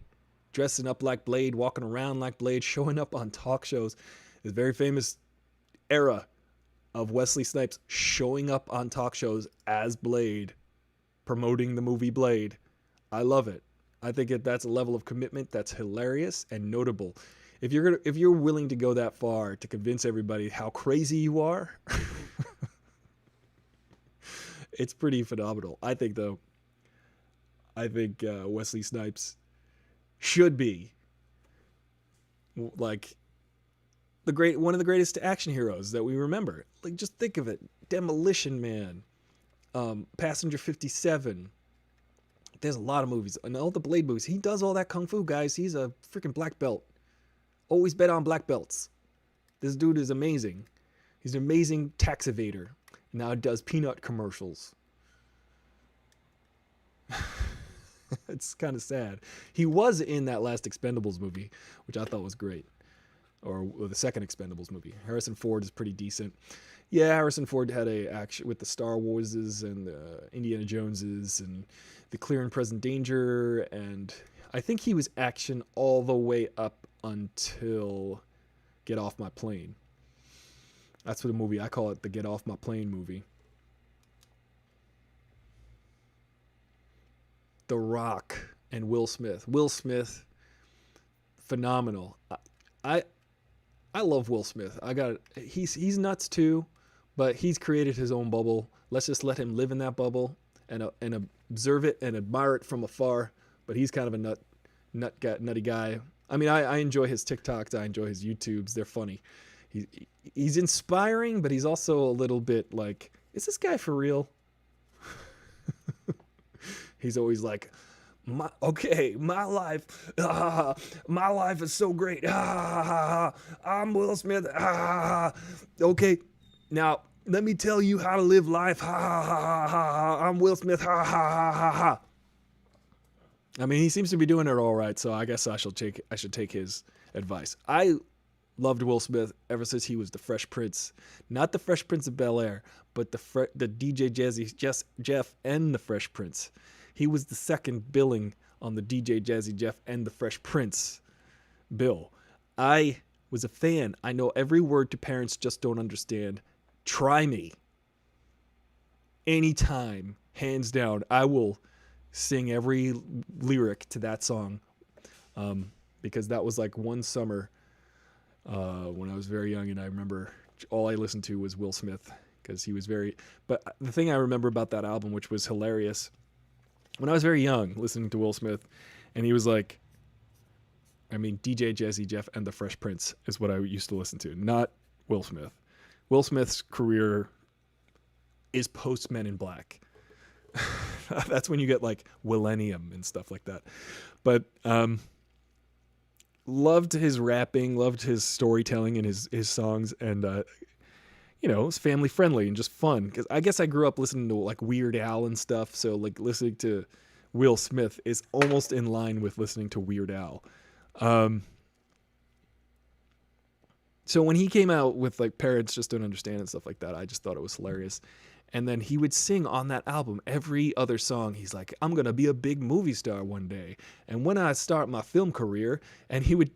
dressing up like Blade, walking around like Blade, showing up on talk shows, this very famous era of Wesley Snipes showing up on talk shows as Blade, promoting the movie Blade. I love it. I think that's a level of commitment that's hilarious and notable. If you're willing to go that far to convince everybody how crazy you are, it's pretty phenomenal. I think Wesley Snipes should be like one of the greatest action heroes that we remember. Like, just think of it: Demolition Man, Passenger 57. There's a lot of movies, and all the Blade movies. He does all that kung fu, guys. He's a freaking black belt. Always bet on black belts. This dude is amazing. He's an amazing tax evader. Now does peanut commercials. It's kind of sad. He was in that last Expendables movie, which I thought was great. Or the second Expendables movie. Harrison Ford is pretty decent. Yeah, Harrison Ford had a action with the Star Warses and the Indiana Joneses and the Clear and Present Danger, and I think he was action all the way up until Get Off My Plane. That's what the movie, I call it the Get Off My Plane movie. The Rock and Will Smith. Will Smith, phenomenal. I love Will Smith. He's nuts too, but he's created his own bubble. Let's just let him live in that bubble and observe it and admire it from afar. But he's kind of a nut nutty guy. I mean, I enjoy his TikToks. I enjoy his YouTubes. They're funny. He, he's inspiring, but he's also a little bit like, is this guy for real? He's always like, my life, my life is so great. I'm Will Smith. Okay, now let me tell you how to live life. I'm Will Smith. I mean, he seems to be doing it all right, so I guess I should take his advice. I loved Will Smith ever since he was the Fresh Prince, not the Fresh Prince of Bel-Air, but the DJ Jazzy Jeff and the Fresh Prince. He was the second billing on the DJ Jazzy Jeff and the Fresh Prince bill. I was a fan. I know every word to Parents Just Don't Understand. Try me. Anytime, hands down, I will sing every lyric to that song, because that was like one summer when I was very young, and I remember all I listened to was Will Smith because he was very. But the thing I remember about that album, which was hilarious, when I was very young, listening to Will Smith, and he was like, I mean, DJ Jazzy Jeff and the Fresh Prince is what I used to listen to, not Will Smith. Will Smith's career is post Men in Black. That's when you get like Millennium and stuff like that. But loved his rapping, loved his storytelling and his songs, and it was family friendly and just fun. Because I guess I grew up listening to like Weird Al and stuff, so like listening to Will Smith is almost in line with listening to Weird Al. So when he came out with like Parents Just Don't Understand and stuff like that, I just thought it was hilarious. And then he would sing on that album every other song. He's like, I'm going to be a big movie star one day. And when I start my film career, and he was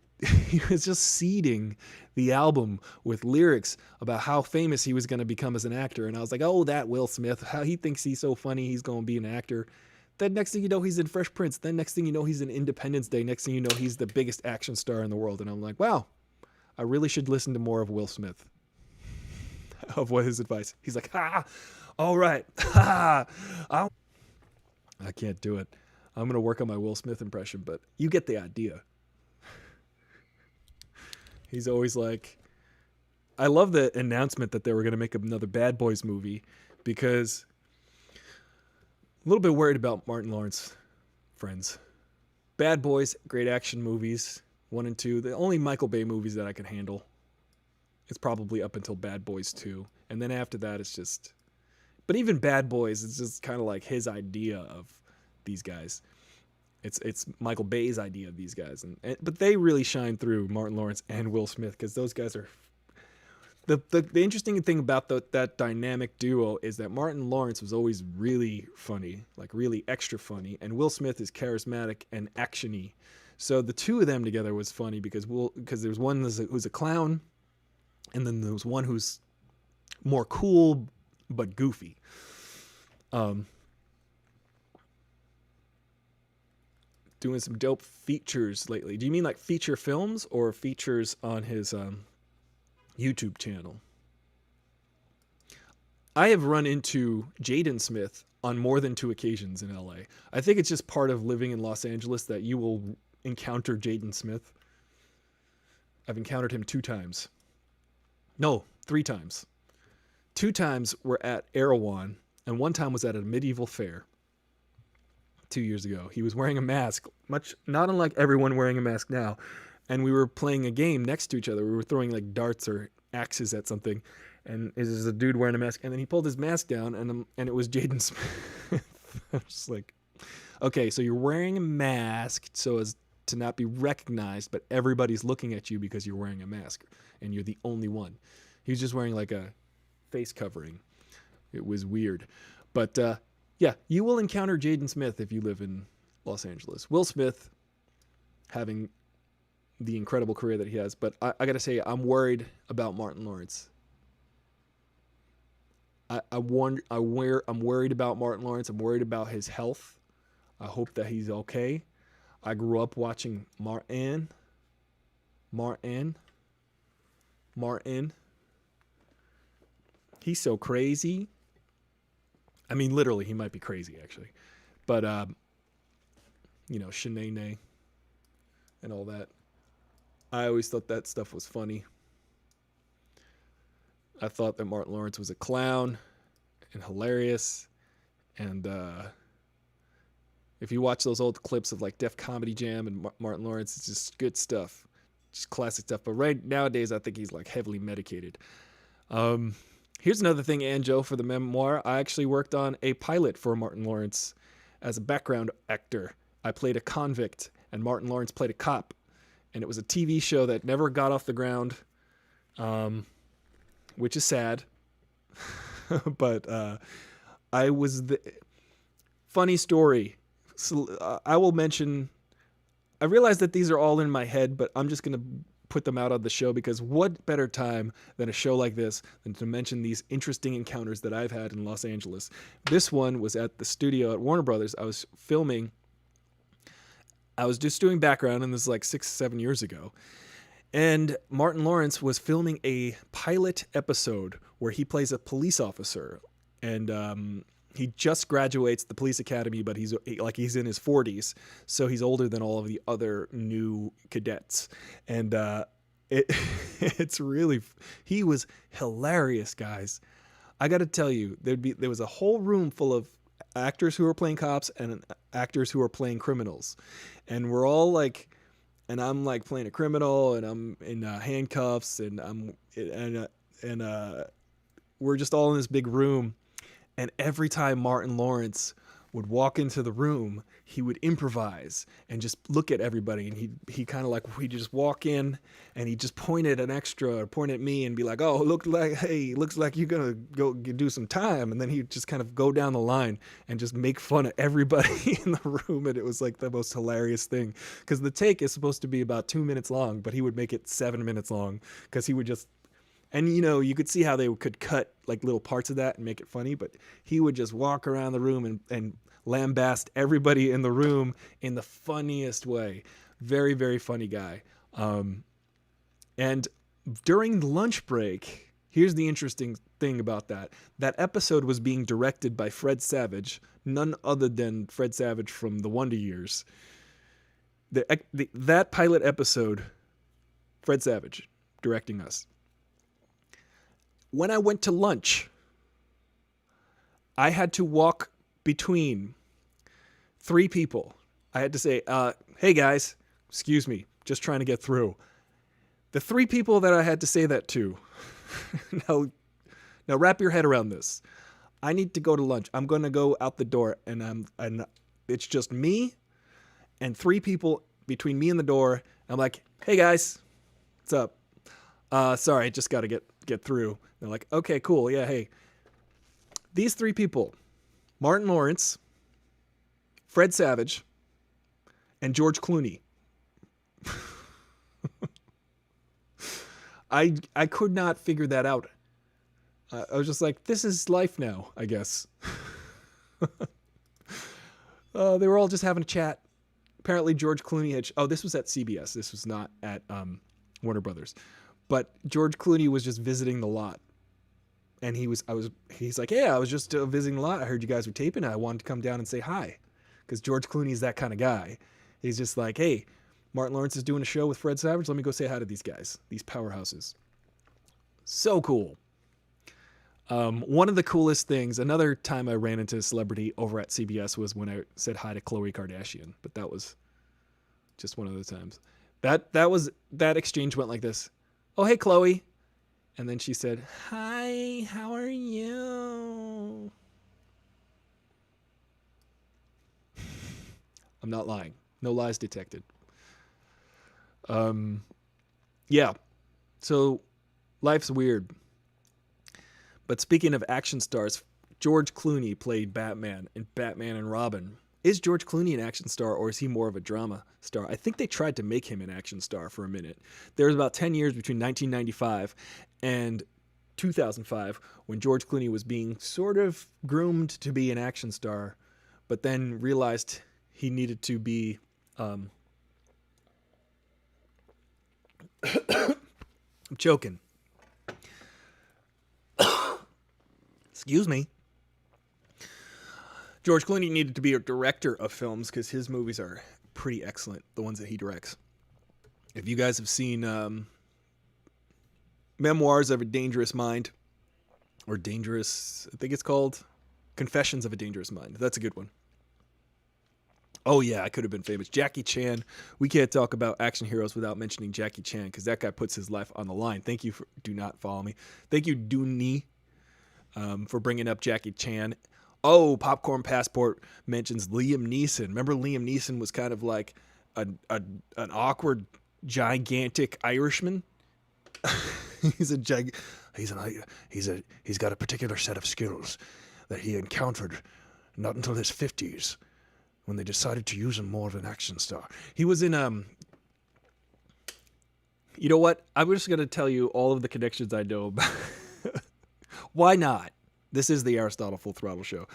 just seeding the album with lyrics about how famous he was going to become as an actor. And I was like, oh, that Will Smith, how he thinks he's so funny, he's going to be an actor. Then next thing you know, he's in Fresh Prince. Then next thing you know, he's in Independence Day. Next thing you know, he's the biggest action star in the world. And I'm like, wow, I really should listen to more of Will Smith. Of what his advice. He's like, all right. I can't do it. I'm going to work on my Will Smith impression, but you get the idea. He's always like, I love the announcement that they were going to make another Bad Boys movie, because a little bit worried about Martin Lawrence, friends. Bad Boys, great action movies, 1 and 2, the only Michael Bay movies that I can handle. It's probably up until Bad Boys 2. And then after that, it's just... But even Bad Boys, it's just kind of like his idea of these guys. It's Michael Bay's idea of these guys. But they really shine through, Martin Lawrence and Will Smith, because those guys are... The interesting thing about that dynamic duo is that Martin Lawrence was always really funny, like really extra funny, and Will Smith is charismatic and action-y. So the two of them together was funny because there's one who's a clown, and then there was one who's more cool but goofy. Doing some dope features lately. Do you mean like feature films or features on his YouTube channel? I have run into Jaden Smith on more than 2 occasions in LA. I think it's just part of living in Los Angeles that you will encounter Jaden Smith. I've encountered him 2 times. No, 3 times. 2 times were at Erewhon, and 1 time was at a medieval fair 2 years ago. He was wearing a mask, not unlike everyone wearing a mask now, and we were playing a game next to each other. We were throwing like darts or axes at something, and there's a dude wearing a mask, and then he pulled his mask down, and it was Jaden Smith. I was just like, okay, so you're wearing a mask so as to not be recognized, but everybody's looking at you because you're wearing a mask, and you're the only one. He was just wearing like a face covering. It was weird. But yeah, you will encounter Jaden Smith if you live in Los Angeles. Will Smith having the incredible career that he has, but I gotta say, I'm worried about Martin Lawrence. I'm worried about Martin Lawrence. I'm worried about his health. I hope that he's okay. I grew up watching Martin. He's so crazy. I mean, literally, he might be crazy, actually. But, Shanae. and all that. I always thought that stuff was funny. I thought that Martin Lawrence was a clown and hilarious. And if you watch those old clips of like Def Comedy Jam and Martin Lawrence, it's just good stuff. Just classic stuff. But right nowadays, I think he's like heavily medicated. Here's another thing, Anjo, for the memoir. I actually worked on a pilot for Martin Lawrence as a background actor. I played a convict, and Martin Lawrence played a cop. And it was a TV show that never got off the ground, which is sad. But I was the funny story. So, I will mention. I realize that these are all in my head, but I'm just going to put them out on the show because what better time than a show like this than to mention these interesting encounters that I've had in Los Angeles. This one was at the studio at Warner Brothers. I was filming. I was just doing background, and this is like 6-7 years ago. And Martin Lawrence was filming a pilot episode where he plays a police officer. And he just graduates the police academy, but he's in his 40s, so he's older than all of the other new cadets. And it's really, he was hilarious, guys. I got to tell you, there was a whole room full of actors who were playing cops and actors who were playing criminals, and we're all like, and I'm like playing a criminal, and I'm in handcuffs, and we're just all in this big room. And every time Martin Lawrence would walk into the room, he would improvise and just look at everybody. And he kind of like, he'd just walk in and he'd just point at an extra or point at me and be like, oh, looks like you're going to go do some time. And then he'd just kind of go down the line and just make fun of everybody in the room. And it was like the most hilarious thing, because the take is supposed to be about 2 minutes long, but he would make it 7 minutes long because he would just, and, you know, you could see how they could cut like little parts of that and make it funny, but he would just walk around the room and lambast everybody in the room in the funniest way. Very, very funny guy. And during the lunch break, here's the interesting thing about that. That episode was being directed by Fred Savage, none other than Fred Savage from the Wonder Years. That pilot episode, Fred Savage directing us. When I went to lunch, I had to walk between 3 people. I had to say, hey guys, excuse me, just trying to get through. The 3 people that I had to say that to, now wrap your head around this. I need to go to lunch. I'm going to go out the door, and it's just me and 3 people between me and the door. I'm like, hey guys, what's up? Sorry, I just got to get through. They're like, okay, cool. Yeah, hey. These 3 people, Martin Lawrence, Fred Savage, and George Clooney. I could not figure that out. I was just like, this is life now, I guess. They were all just having a chat. Apparently George Clooney this was at CBS. This was not at Warner Brothers. But George Clooney was just visiting the lot. And he's like, yeah, I was just visiting the lot. I heard you guys were taping. I wanted to come down and say hi. Because George Clooney is that kind of guy. He's just like, hey, Martin Lawrence is doing a show with Fred Savage. Let me go say hi to these guys, these powerhouses. So cool. One of the coolest things, another time I ran into a celebrity over at CBS was when I said hi to Khloe Kardashian. But that was just one of the times. That exchange went like this. Oh, hey, Khloe. And then she said, hi, how are you? I'm not lying. No lies detected. Yeah. So life's weird. But speaking of action stars, George Clooney played Batman in Batman and Robin. Is George Clooney an action star, or is he more of a drama star? I think they tried to make him an action star for a minute. There was about 10 years between 1995 and 2005 when George Clooney was being sort of groomed to be an action star, but then realized he needed to be... I'm choking. Excuse me. George Clooney needed to be a director of films because his movies are pretty excellent, the ones that he directs. If you guys have seen Memoirs of a Dangerous Mind, or Dangerous, I think it's called Confessions of a Dangerous Mind. That's a good one. Oh, yeah, I could have been famous. Jackie Chan. We can't talk about action heroes without mentioning Jackie Chan, because that guy puts his life on the line. Thank you for, do not follow me. Thank you, Dooney, for bringing up Jackie Chan. Oh, Popcorn Passport mentions Liam Neeson. Remember Liam Neeson was kind of like an awkward, gigantic Irishman? he's got a particular set of skills that he encountered not until his 50s, when they decided to use him more of an action star. He was in you know what? I'm just going to tell you all of the connections I know about. Why not? This is the Aristotle Full Throttle Show.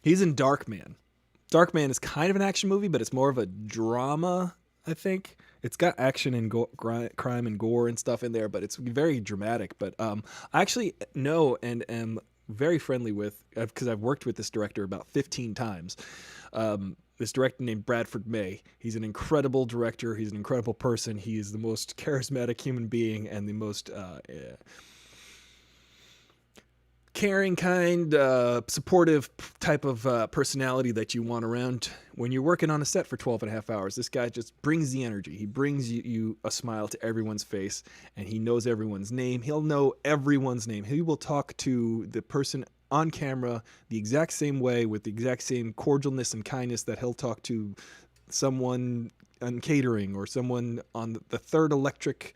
He's in Darkman. Darkman is kind of an action movie, but it's more of a drama, I think. It's got action and crime and gore and stuff in there, but it's very dramatic. But I actually know and am very friendly with, because I've worked with this director about 15 times. This director named Bradford May. He's an incredible director. He's an incredible person. He is the most charismatic human being and the most caring, kind, supportive type of personality that you want around when you're working on a set for 12 and a half hours. This guy just brings the energy. He brings you a smile to everyone's face, and he knows everyone's name. He'll know everyone's name. He will talk to the person on camera the exact same way, with the exact same cordialness and kindness that he'll talk to someone on catering, or someone on the Third Electric,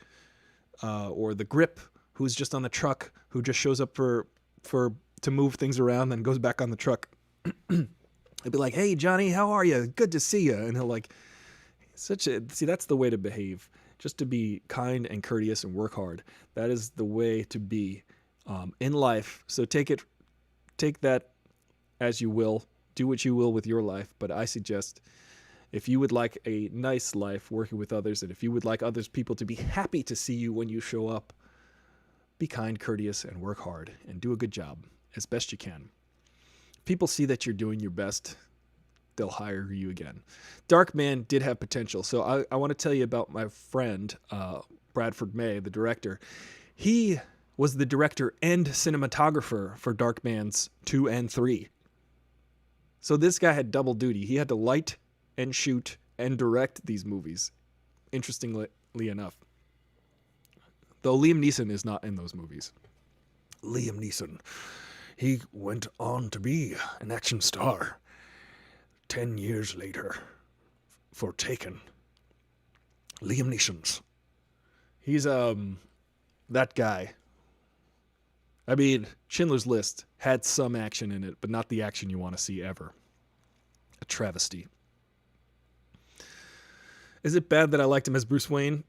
or the Grip, who's just on the truck, who just shows up to move things around and goes back on the truck. I'd be like, "Hey Johnny, how are you? Good to see you." And he'll like, see, that's the way to behave. Just to be kind and courteous and work hard. That is the way to be in life. So take that as you will. Do what you will with your life. But I suggest, if you would like a nice life working with others, and if you would like others people to be happy to see you when you show up, be kind, courteous, and work hard, and do a good job as best you can. If people see that you're doing your best, they'll hire you again. Darkman did have potential. So I want to tell you about my friend, Bradford May, the director. He was the director and cinematographer for Darkman's 2 and 3. So this guy had double duty. He had to light and shoot and direct these movies, interestingly enough. Though Liam Neeson is not in those movies. Liam Neeson. He went on to be an action star 10 years later for Taken. Liam Neeson's. He's that guy. I mean, Schindler's List had some action in it, but not the action you want to see ever. A travesty. Is it bad that I liked him as Bruce Wayne,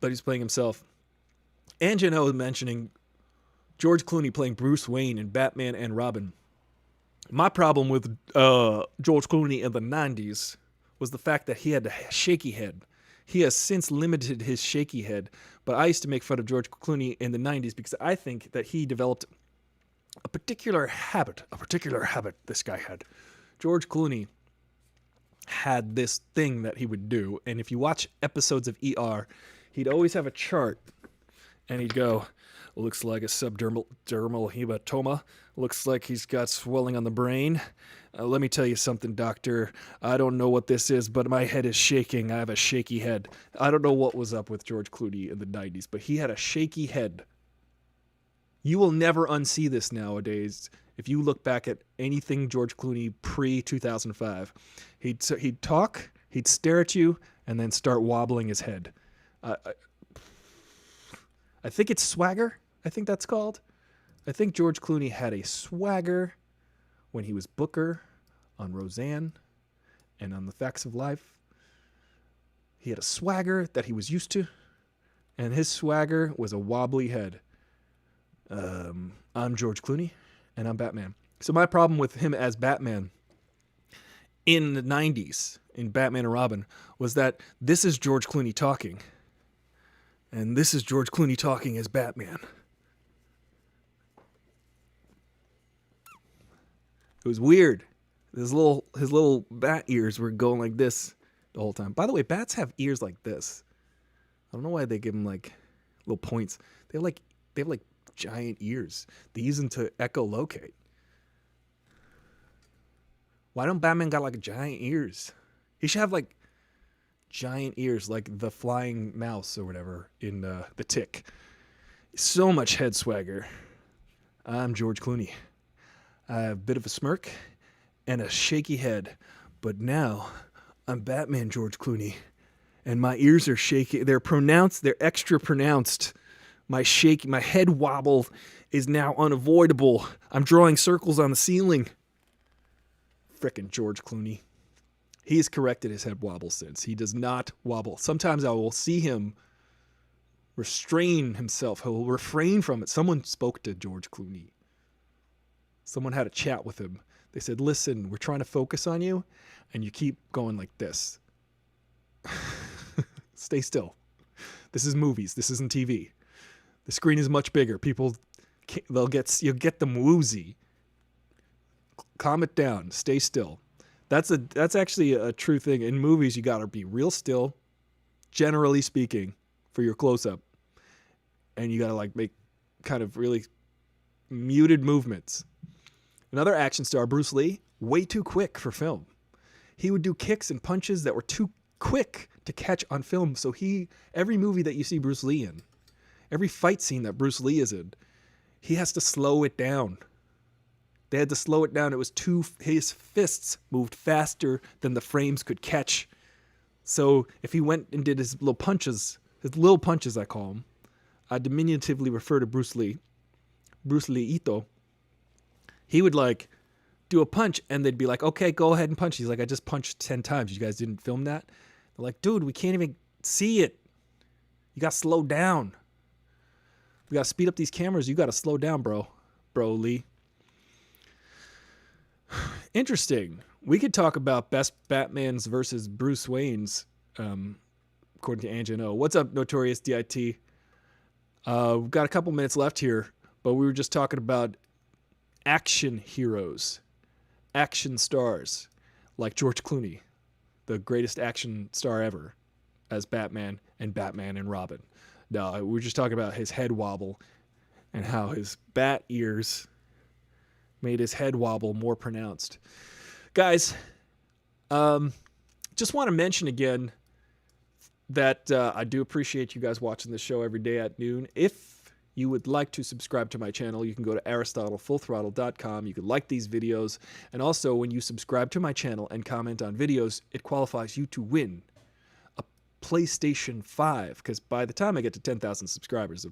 but he's playing himself? Angelo was mentioning George Clooney playing Bruce Wayne in Batman and Robin. My problem with George Clooney in the 90s was the fact that he had a shaky head. He has since limited his shaky head, but I used to make fun of George Clooney in the 90s because I think that he developed a particular habit this guy had. George Clooney had this thing that he would do, and if you watch episodes of ER, he'd always have a chart, and he'd go, "Looks like a subdermal hematoma. Looks like he's got swelling on the brain. Let me tell you something, doctor. I don't know what this is, but my head is shaking. I have a shaky head." I don't know what was up with George Clooney in the 90s, but he had a shaky head. You will never unsee this nowadays. If you look back at anything George Clooney pre-2005, he'd talk, he'd stare at you, and then start wobbling his head. I think it's swagger. I think that's called. I think George Clooney had a swagger when he was Booker on Roseanne and on The Facts of Life. He had a swagger that he was used to, and his swagger was a wobbly head. I'm George Clooney, and I'm Batman. So my problem with him as Batman in the 90s, in Batman and Robin, was that this is George Clooney talking. And this is George Clooney talking as Batman. It was weird. His little bat ears were going like this. the whole time. By the way, bats have ears like this. I don't know why they give them like little points. They have like giant ears. They use them to echolocate. Why don't Batman got like giant ears? He should have like giant ears like the flying mouse or whatever in The Tick. So much head swagger. I'm George Clooney. I have a bit of a smirk and a shaky head, but now I'm Batman George Clooney, and my ears are shaky. They're pronounced. They're extra pronounced. My head wobble is now unavoidable. I'm drawing circles on the ceiling. Frickin' George Clooney. He has corrected his head wobble since. He does not wobble. Sometimes I will see him restrain himself. He'll refrain from it. Someone spoke to George Clooney. Someone had a chat with him. They said, listen, we're trying to focus on you, and you keep going like this. Stay still. This is movies. This isn't TV. The screen is much bigger. You'll get them woozy. Calm it down. Stay still. That's actually a true thing. In movies, you got to be real still, generally speaking, for your close-up. And you got to like make kind of really muted movements. Another action star, Bruce Lee, way too quick for film. He would do kicks and punches that were too quick to catch on film. So every movie that you see Bruce Lee in, every fight scene that Bruce Lee is in, he has to slow it down. They had to slow it down. His fists moved faster than the frames could catch. So if he went and did his little punches I call them, I diminutively refer to Bruce Lee Ito. He would like do a punch and they'd be like, okay, go ahead and punch. He's like, I just punched 10 times. You guys didn't film that? They're like, dude, we can't even see it. You got to slow down. We got to speed up these cameras. You got to slow down, bro Lee. Interesting. We could talk about best Batmans versus Bruce Waynes, according to Angelo. What's up, Notorious DIT? We've got a couple minutes left here, but we were just talking about action heroes, action stars, like George Clooney, the greatest action star ever, as Batman and Robin. No, we were just talking about his head wobble and how his bat ears made his head wobble more pronounced. Guys, just want to mention again that I do appreciate you guys watching this show every day at noon. If you would like to subscribe to my channel, you can go to AristotleFullThrottle.com. You can like these videos. And also, when you subscribe to my channel and comment on videos, it qualifies you to win a PlayStation 5. Because by the time I get to 10,000 subscribers,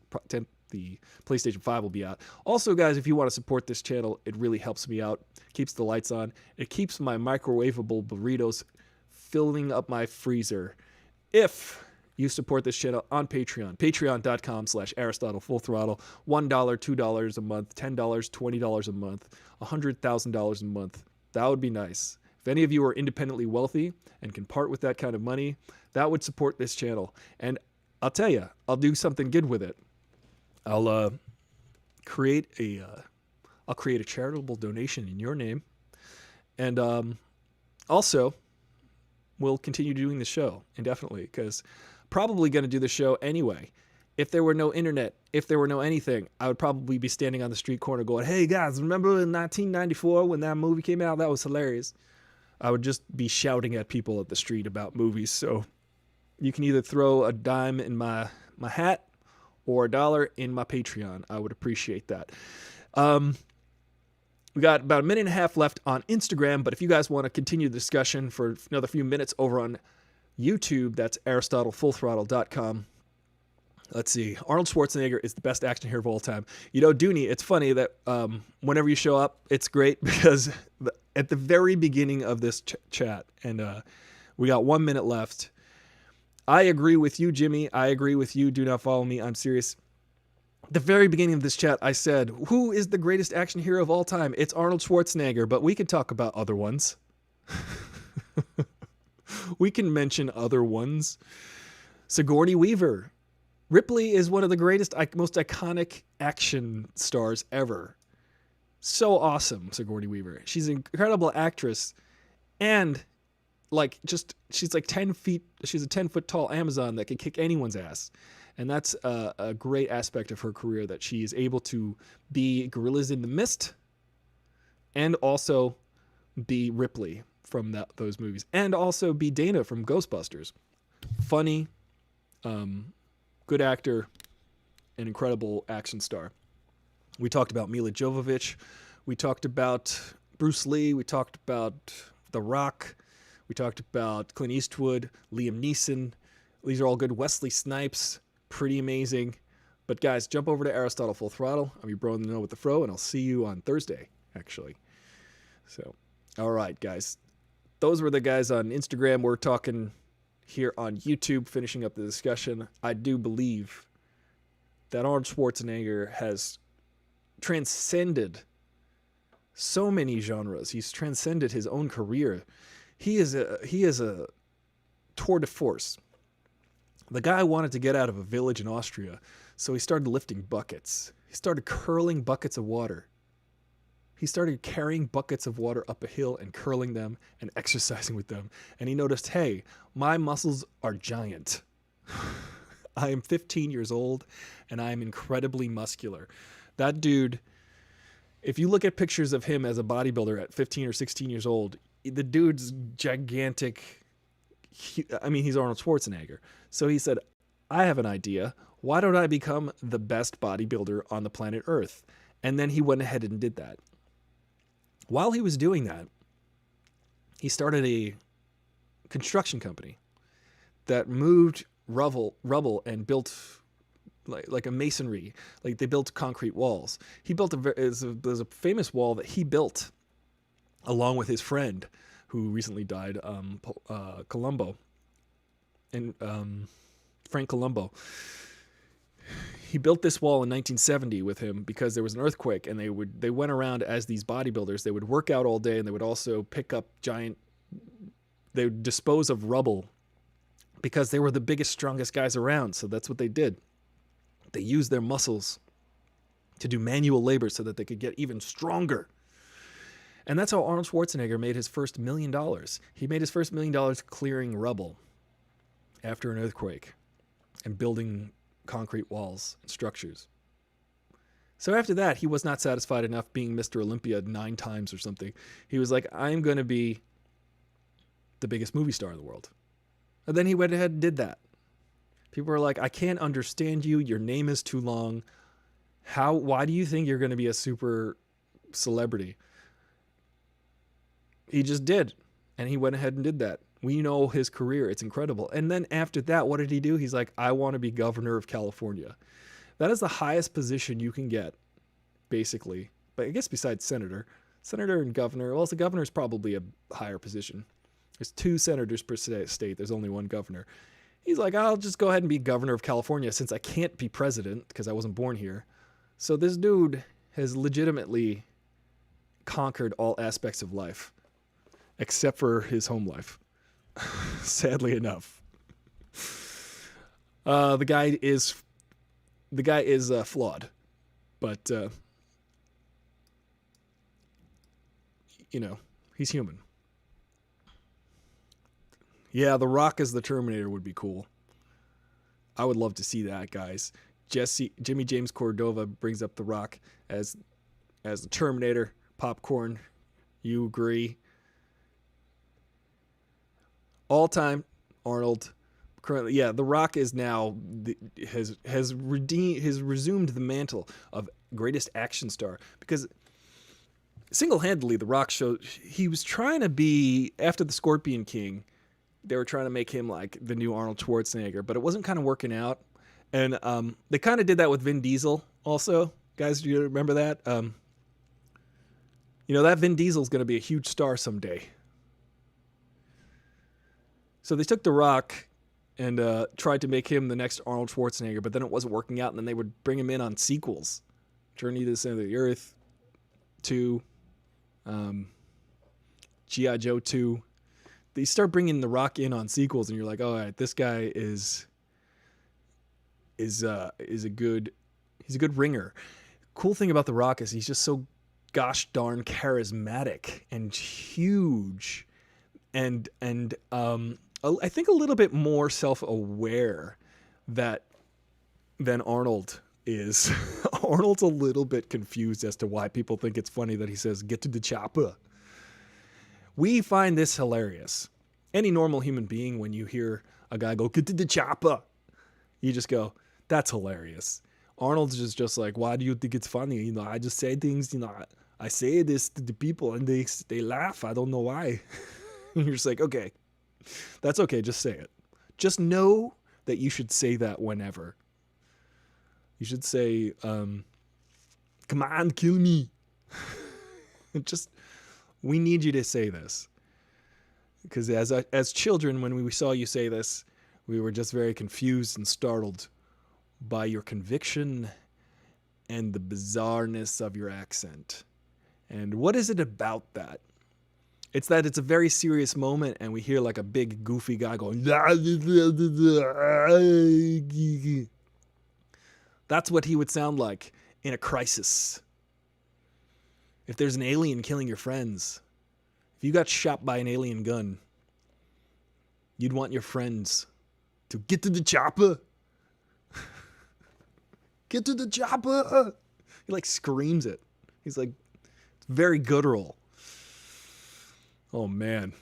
the PlayStation 5 will be out. Also, guys, if you want to support this channel, it really helps me out. Keeps the lights on. It keeps my microwavable burritos filling up my freezer. If you support this channel on Patreon, patreon.com/AristotleFullThrottle, $1, $2 a month, $10, $20 a month, $100,000 a month. That would be nice. If any of you are independently wealthy and can part with that kind of money, that would support this channel. And I'll tell you, I'll do something good with it. I'll create a charitable donation in your name, and also we'll continue doing the show indefinitely, because probably going to do the show anyway. If there were no internet, if there were no anything, I would probably be standing on the street corner going, hey guys, remember in 1994 when that movie came out? That was hilarious. I would just be shouting at people at the street about movies. So you can either throw a dime in my hat or $1 in my Patreon. I would appreciate that. We got about a minute and a half left on Instagram, but if you guys want to continue the discussion for another few minutes over on YouTube, that's AristotleFullThrottle.com. Let's see. Arnold Schwarzenegger is the best action hero of all time. You know, Dooney, it's funny that whenever you show up, it's great because at the very beginning of this chat, and we got 1 minute left, I agree with you, Jimmy. I agree with you. Do not follow me. I'm serious. At the very beginning of this chat, I said, who is the greatest action hero of all time? It's Arnold Schwarzenegger, but we can talk about other ones. We can mention other ones. Sigourney Weaver. Ripley is one of the greatest, most iconic action stars ever. So awesome, Sigourney Weaver. She's an incredible actress, and she's like 10 feet. She's a 10-foot tall Amazon that can kick anyone's ass. And that's a great aspect of her career, that she is able to be Gorillas in the Mist and also be Ripley from those movies, and also be Dana from Ghostbusters. Funny, good actor, an incredible action star. We talked about Mila Jovovich. We talked about Bruce Lee. We talked about The Rock. We talked about Clint Eastwood, Liam Neeson. These are all good. Wesley Snipes, pretty amazing. But guys, jump over to Aristotle Full Throttle. I'm your bro in the know with the fro, and I'll see you on Thursday, actually. So, all right, guys. Those were the guys on Instagram. We're talking here on YouTube, finishing up the discussion. I do believe that Arnold Schwarzenegger has transcended so many genres. He's transcended his own career. He is a tour de force. The guy wanted to get out of a village in Austria, so he started lifting buckets. He started curling buckets of water. He started carrying buckets of water up a hill and curling them and exercising with them. And he noticed, hey, my muscles are giant. I am 15 years old and I am incredibly muscular. That dude, if you look at pictures of him as a bodybuilder at 15 or 16 years old, the dude's gigantic. He's Arnold Schwarzenegger. So he said, I have an idea. Why don't I become the best bodybuilder on the planet Earth? And then he went ahead and did that. While he was doing that, he started a construction company that moved rubble and built like a masonry. Like they built concrete walls. He built there's a famous wall that he built along with his friend who recently died, Colombo, and Frank Colombo. He built this wall in 1970 with him because there was an earthquake, and they went around as these bodybuilders. They would work out all day, and they would also pick up they would dispose of rubble because they were the biggest, strongest guys around. So that's what they did. They used their muscles to do manual labor so that they could get even stronger. And that's how Arnold Schwarzenegger made his first $1 million. He made his first $1 million clearing rubble after an earthquake and building concrete walls and structures. So after that, he was not satisfied enough being Mr. Olympia 9 times or something. He was like, I'm going to be the biggest movie star in the world. And then he went ahead and did that. People were like, I can't understand you. Your name is too long. Why do you think you're going to be a super celebrity? He just did. And he went ahead and did that. We know his career. It's incredible. And then after that, what did he do? He's like, I want to be governor of California. That is the highest position you can get, basically. But I guess besides senator. Senator and governor. Well, the governor is probably a higher position. There's 2 senators per state. There's only 1 governor. He's like, I'll just go ahead and be governor of California since I can't be president because I wasn't born here. So this dude has legitimately conquered all aspects of life, except for his home life. Sadly enough, the guy is flawed, but he's human. Yeah, The Rock as the Terminator would be cool. I would love to see that, guys. Jimmy James Cordova brings up The Rock as the Terminator. Popcorn, you agree? All-time Arnold. Currently, yeah, The Rock is now has resumed the mantle of greatest action star because single-handedly The Rock showed he was trying to be after the Scorpion King. They were trying to make him like the new Arnold Schwarzenegger, but it wasn't kind of working out. And they kind of did that with Vin Diesel also. Guys, do you remember that? That Vin Diesel's going to be a huge star someday. So they took The Rock and tried to make him the next Arnold Schwarzenegger, but then it wasn't working out, and then they would bring him in on sequels. Journey to the Center of the Earth 2, G.I. Joe 2. They start bringing The Rock in on sequels, and you're like, all right, this guy is a good ringer. Cool thing about The Rock is he's just so gosh darn charismatic and huge. I think a little bit more self-aware that than Arnold is. Arnold's a little bit confused as to why people think it's funny that he says, "Get to the chopper." We find this hilarious. Any normal human being, when you hear a guy go, "Get to the chopper," you just go, "That's hilarious." Arnold's just like, "Why do you think it's funny? You know, I just say things, you know, I say this to the people and they laugh. I don't know why." And you're just like, okay, that's okay. Just say it. Just know that you should say that whenever. You should say, "Come on, kill me." We need you to say this. Because as children, when we saw you say this, we were just very confused and startled by your conviction and the bizarreness of your accent. And what is it about that? It's that it's a very serious moment, and we hear like a big goofy guy going, that's what he would sound like in a crisis. If there's an alien killing your friends, if you got shot by an alien gun, you'd want your friends to get to the chopper. Get to the chopper. He like screams it. He's like, it's very guttural. Oh man.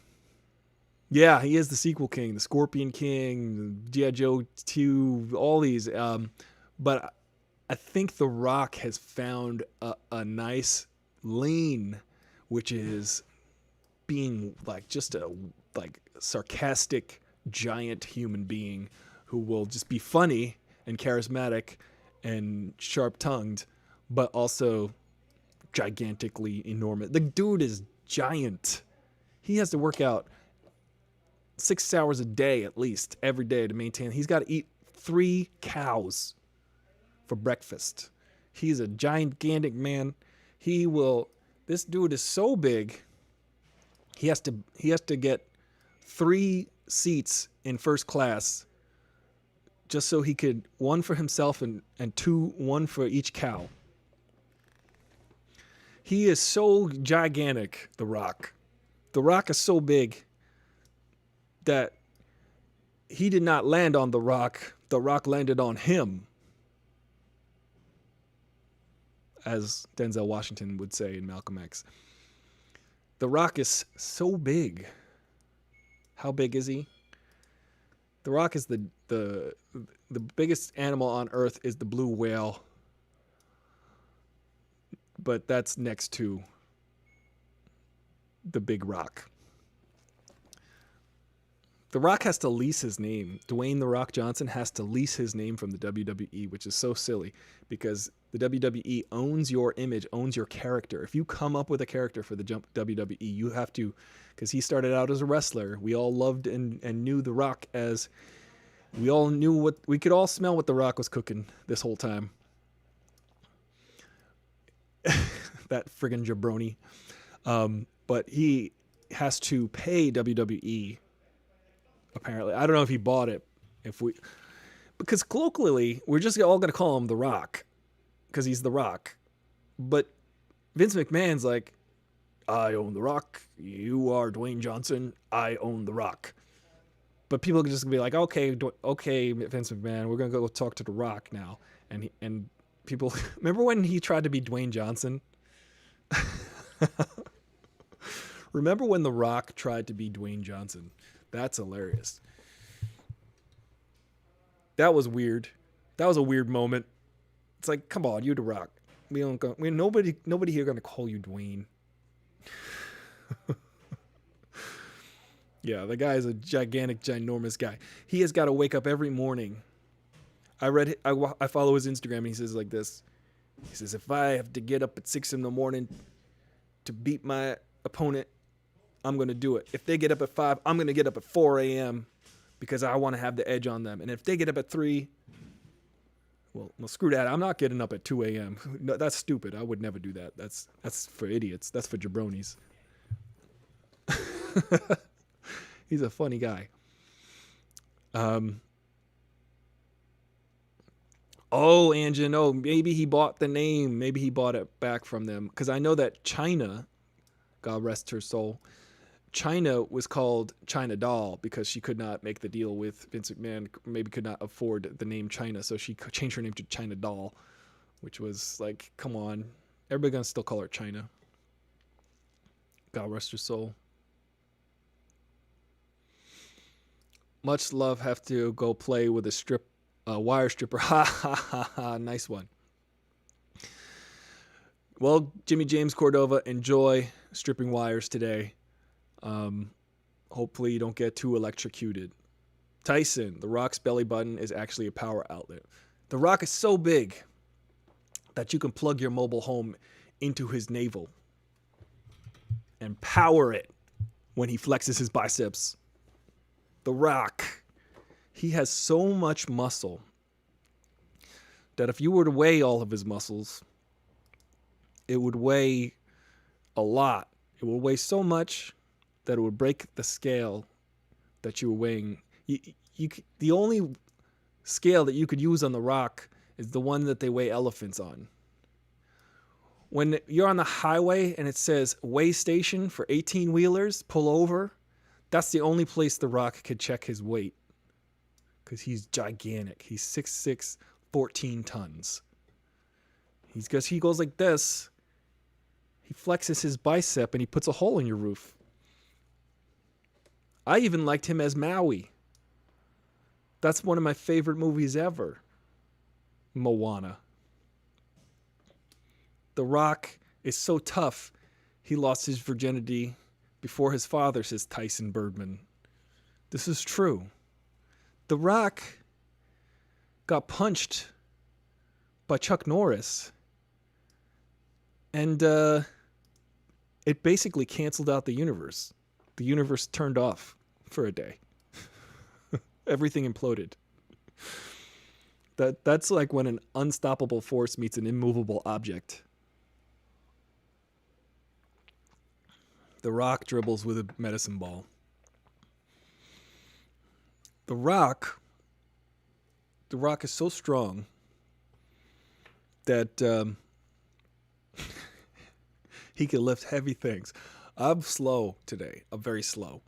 Yeah, he is the sequel king, the Scorpion King, G.I. Joe 2, all these. But I think The Rock has found a nice lane, which is being like just a like sarcastic giant human being who will just be funny and charismatic and sharp-tongued, but also gigantically enormous. The dude is giant. He has to work out 6 hours a day at least every day to maintain. He's got to eat 3 cows for breakfast. He's a gigantic man. This dude is so big. He has to get 3 seats in first class just so he could, 1 for himself and 1 for each cow. He is so gigantic, The Rock. The Rock is so big that he did not land on The Rock. The Rock landed on him, as Denzel Washington would say in Malcolm X. The Rock is so big. How big is he? The Rock is the biggest animal on Earth is the blue whale, but that's next to the big rock. The Rock has to lease his name. Dwayne "The Rock" Johnson has to lease his name from the WWE, which is so silly because the WWE owns your image, owns your character. If you come up with a character for the WWE, you have to, because he started out as a wrestler. We all loved and knew The Rock as, we all knew we could all smell what The Rock was cooking this whole time. That friggin' jabroni. But he has to pay WWE. Apparently, I don't know if he bought it. Because colloquially, we're just all going to call him The Rock, because he's The Rock. But Vince McMahon's like, "I own The Rock. You are Dwayne Johnson. I own The Rock." But people can just be like, "Okay, Vince McMahon, we're going to go talk to The Rock now." And people remember when he tried to be Dwayne Johnson? Remember when The Rock tried to be Dwayne Johnson? That's hilarious. That was weird. That was a weird moment. It's like, come on, you're The Rock. Nobody here gonna call you Dwayne. Yeah, the guy is a gigantic, ginormous guy. He has got to wake up every morning. I follow his Instagram, and he says like this. He says, "If I have to get up at 6 a.m. to beat my opponent, I'm going to do it. If they get up at 5, I'm going to get up at 4 a.m. because I want to have the edge on them. And if they get up at 3, well, screw that. I'm not getting up at 2 a.m. No, that's stupid. I would never do that. That's for idiots. That's for jabronis." He's a funny guy. Oh, Anjan, maybe he bought the name. Maybe he bought it back from them. Because I know that China, God rest her soul, China was called China Doll because she could not make the deal with Vince McMahon, maybe could not afford the name China, so she changed her name to China Doll, which was like, come on. Everybody gonna still call her China. God rest her soul. Much love have to go play with a wire stripper. Ha ha ha ha. Nice one. Well, Jimmy James Cordova, enjoy stripping wires today. Hopefully you don't get too electrocuted. Tyson, The Rock's belly button is actually a power outlet. The Rock is so big that you can plug your mobile home into his navel and power it when he flexes his biceps. The Rock, he has so much muscle that if you were to weigh all of his muscles, it would weigh a lot. It would weigh so much that it would break the scale that you were weighing. The only scale that you could use on The Rock is the one that they weigh elephants on. When you're on the highway and it says weigh station for 18-wheelers, pull over, that's the only place The Rock could check his weight. Because he's gigantic. He's 6'6", 14 tons. He goes like this. He flexes his bicep and he puts a hole in your roof. I even liked him as Maui. That's one of my favorite movies ever. Moana. The Rock is so tough, he lost his virginity before his father, says Tyson Birdman. This is true. The Rock got punched by Chuck Norris. And it basically canceled out the universe. The universe turned off for a day. Everything imploded. That's like when an unstoppable force meets an immovable object. The Rock dribbles with a medicine ball. The Rock is so strong that he can lift heavy things. I'm slow today. I'm very slow.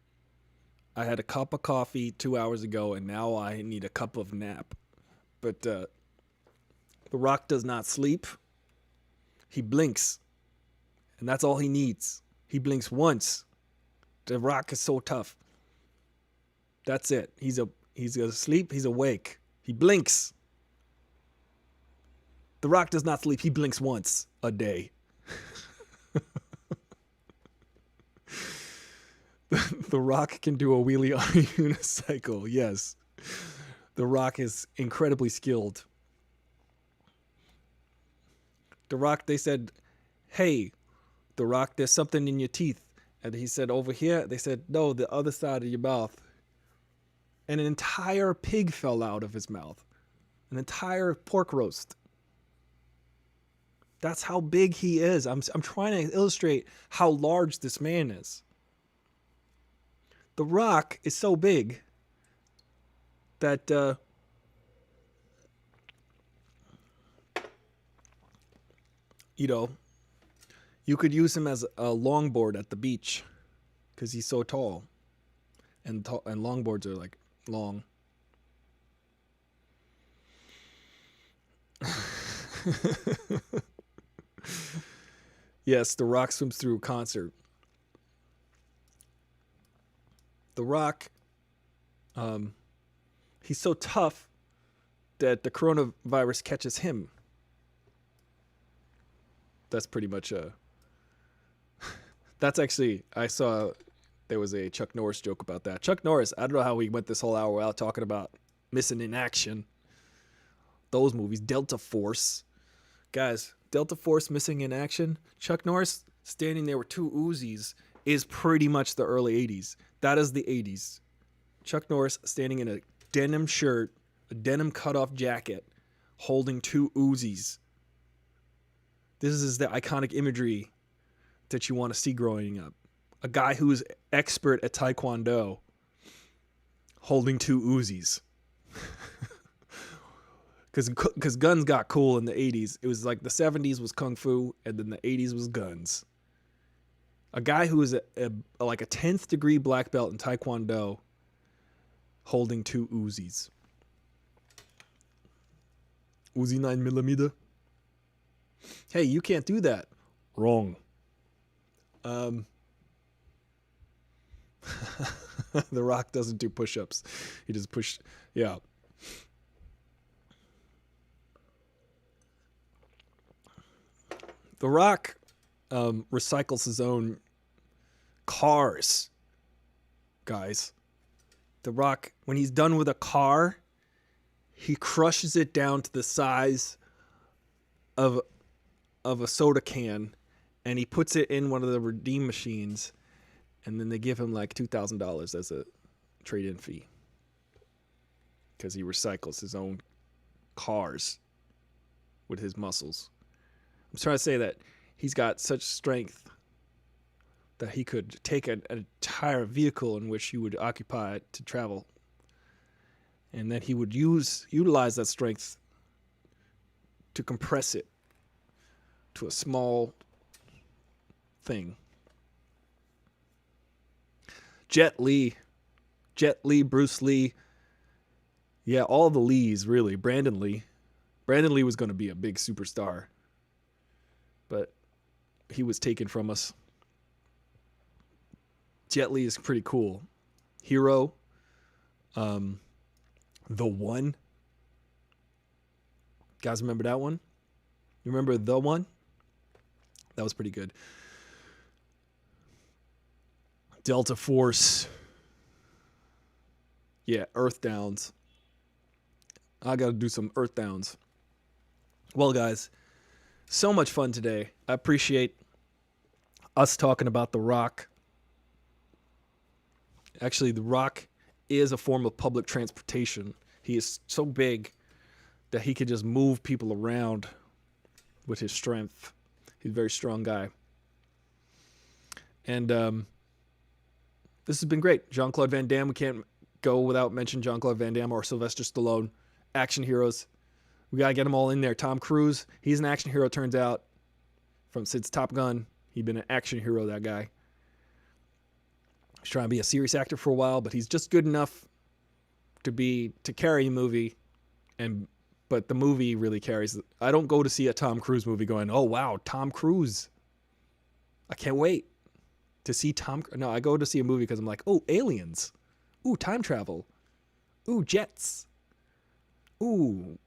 I had a cup of coffee 2 hours ago, and now I need a cup of nap. But The Rock does not sleep. He blinks, and that's all he needs. He blinks once. The Rock is so tough. That's it. He's asleep. He's awake. He blinks. The Rock does not sleep. He blinks once a day. The Rock can do a wheelie on a unicycle. Yes. The Rock is incredibly skilled. The Rock, they said, hey, The Rock, there's something in your teeth. And he said, over here. They said, no, the other side of your mouth. And an entire pig fell out of his mouth. An entire pork roast. That's how big he is. I'm trying to illustrate how large this man is. The Rock is so big that you could use him as a longboard at the beach because he's so tall, and longboards are like long. Yes, The Rock swims through a concert. The Rock, he's so tough that the coronavirus catches him. That's pretty much that's actually, I saw there was a Chuck Norris joke about that. Chuck Norris, I don't know how we went this whole hour without talking about Missing in Action. Those movies, Delta Force. Guys, Delta Force, Missing in Action. Chuck Norris standing there with two Uzis is pretty much the early 80s. That is the 80s. Chuck Norris standing in a denim shirt, a denim cutoff jacket, holding two Uzis. This is the iconic imagery that you want to see growing up. A guy who is expert at Taekwondo holding two Uzis. Because guns got cool in the 80s. It was like the 70s was Kung Fu, and then the 80s was guns. A guy who is like a 10th degree black belt in Taekwondo holding 2 Uzis. Uzi 9mm. Hey, you can't do that. Wrong. The Rock doesn't do push-ups. He just yeah. The Rock recycles his own cars, guys. The Rock, when he's done with a car, he crushes it down to the size of a soda can, and he puts it in one of the redeem machines, and then they give him like $2,000 as a trade-in fee because he recycles his own cars with his muscles. I'm trying to say that he's got such strength that he could take an entire vehicle in which he would occupy to travel, and then he would utilize that strength to compress it to a small thing. Jet Li, Bruce Lee, yeah, all the Lees, really. Brandon Lee was going to be a big superstar, but he was taken from us. Jet Li is pretty cool. Hero, The One. Guys, remember that one? You remember The One? That was pretty good. Delta Force. Yeah, Earth Downs. I got to do some Earth Downs. Well, guys, so much fun today. I appreciate us talking about The Rock. Actually, The Rock is a form of public transportation. He is so big that he could just move people around with his strength. He's a very strong guy. And this has been great. Jean-Claude Van Damme, we can't go without mentioning Jean-Claude Van Damme or Sylvester Stallone. Action heroes. We got to get them all in there. Tom Cruise, he's an action hero, turns out. Since Top Gun, he's been an action hero, that guy. He's trying to be a serious actor for a while, but he's just good enough to carry a movie, but the movie really carries. I don't go to see a Tom Cruise movie going, oh wow, Tom Cruise. I can't wait to see Tom. No, I go to see a movie because I'm like, oh, aliens. Ooh, time travel. Ooh, jets. Ooh,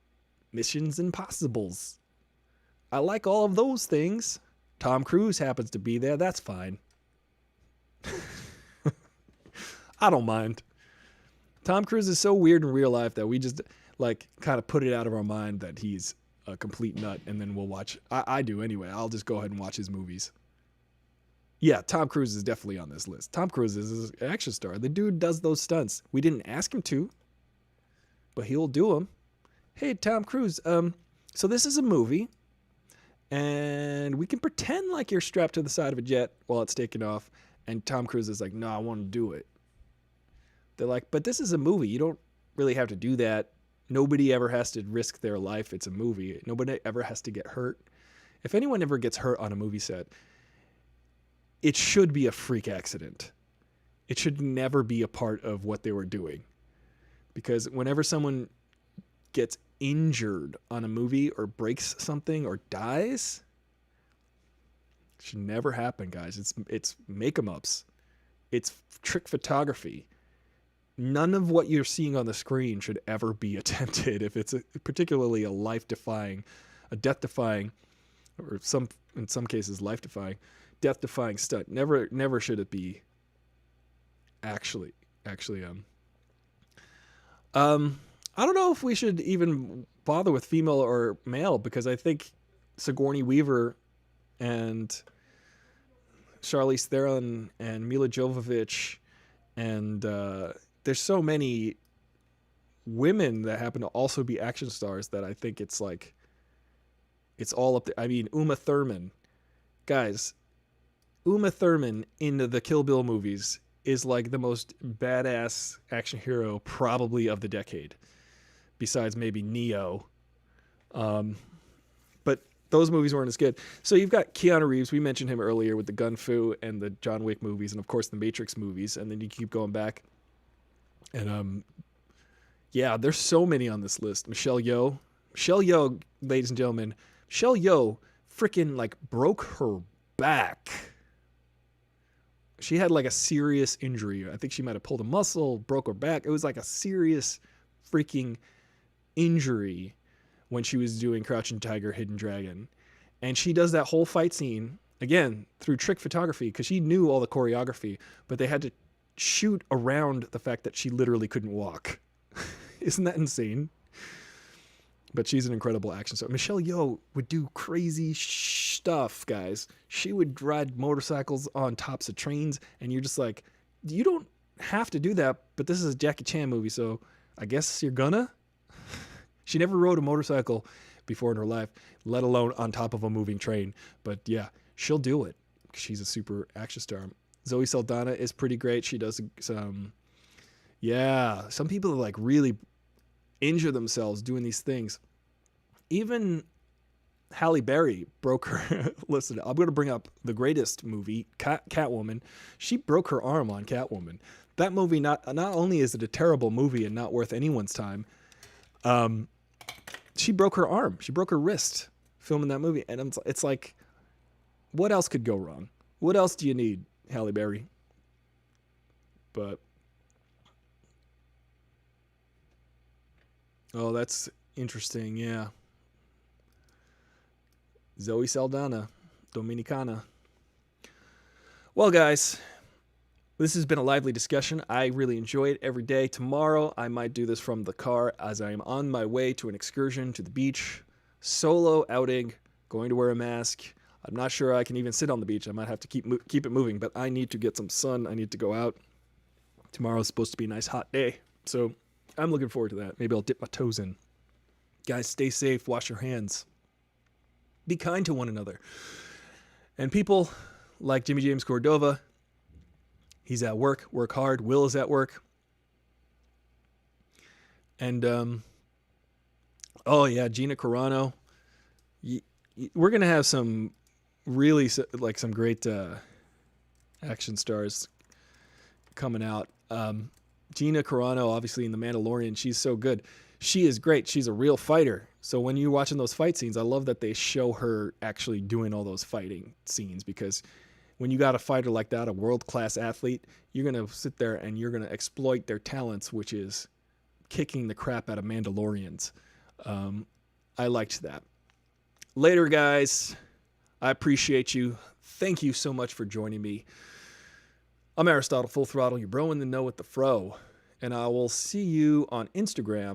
Missions Impossibles. I like all of those things. Tom Cruise happens to be there. That's fine. I don't mind. Tom Cruise is so weird in real life that we just like kind of put it out of our mind that he's a complete nut, and then we'll watch. I do anyway. I'll just go ahead and watch his movies. Yeah, Tom Cruise is definitely on this list. Tom Cruise is an action star. The dude does those stunts. We didn't ask him to, but he'll do them. Hey, Tom Cruise, so this is a movie, and we can pretend like you're strapped to the side of a jet while it's taking off, and Tom Cruise is like, no, I want to do it. They're like, but this is a movie. You don't really have to do that. Nobody ever has to risk their life. It's a movie. Nobody ever has to get hurt. If anyone ever gets hurt on a movie set, it should be a freak accident. It should never be a part of what they were doing. Because whenever someone gets injured on a movie or breaks something or dies, it should never happen, guys. It's make-em-ups. It's trick photography. None of what you're seeing on the screen should ever be attempted if it's particularly a life-defying, a death-defying, or in some cases life-defying, death-defying stunt. Never should it be actually I don't know if we should even bother with female or male, because I think Sigourney Weaver and Charlize Theron and Mila Jovovich and there's so many women that happen to also be action stars that I think it's like it's all up there. I mean, Uma Thurman. Guys, Uma Thurman in the Kill Bill movies is like the most badass action hero probably of the decade, besides maybe Neo. But those movies weren't as good. So you've got Keanu Reeves. We mentioned him earlier with the Gun Fu and the John Wick movies, and of course the Matrix movies. And then you keep going back, and yeah, there's so many on this list. Michelle Yeoh, ladies and gentlemen, Michelle Yeoh freaking like broke her back. She had like a serious injury. I think she might have pulled a muscle, broke her back. It was like a serious freaking injury when she was doing Crouching Tiger, Hidden Dragon. And she does that whole fight scene, again, through trick photography, because she knew all the choreography, but they had to shoot around the fact that she literally couldn't walk. Isn't that insane? But she's an incredible action star. Michelle Yeoh would do crazy stuff, guys. She would ride motorcycles on tops of trains, and you're just like, you don't have to do that, but this is a Jackie Chan movie, so I guess you're gonna? She never rode a motorcycle before in her life, let alone on top of a moving train. But yeah, she'll do it. She's a super action star. Zoe Saldana is pretty great. She does some people like really injure themselves doing these things. Even Halle Berry broke her. Listen, I'm going to bring up the greatest movie, Catwoman. She broke her arm on Catwoman. That movie, not only is it a terrible movie and not worth anyone's time, she broke her arm. She broke her wrist filming that movie. And it's like, what else could go wrong? What else do you need, Halle Berry? But oh, that's interesting. Yeah. Zoe Saldana, Dominicana. Well, guys, this has been a lively discussion. I really enjoy it every day. Tomorrow, I might do this from the car as I am on my way to an excursion to the beach. Solo outing, going to wear a mask. I'm not sure I can even sit on the beach. I might have to keep it moving, but I need to get some sun. I need to go out. Tomorrow's supposed to be a nice hot day, so I'm looking forward to that. Maybe I'll dip my toes in. Guys, stay safe. Wash your hands. Be kind to one another. And people like Jimmy James Cordova, he's at work. Work hard. Will is at work. And, oh, yeah, Gina Carano. We're going to have some really, like, some great action stars coming out. Gina Carano, obviously in The Mandalorian, she's so good. She is great. She's a real fighter. So when you're watching those fight scenes, I love that they show her actually doing all those fighting scenes, because when you got a fighter like that, a world-class athlete, you're going to sit there and you're going to exploit their talents, which is kicking the crap out of Mandalorians. I liked that. Later, guys. I appreciate you. Thank you so much for joining me. I'm Aristotle Full Throttle, your bro in the know with the fro, and I will see you on Instagram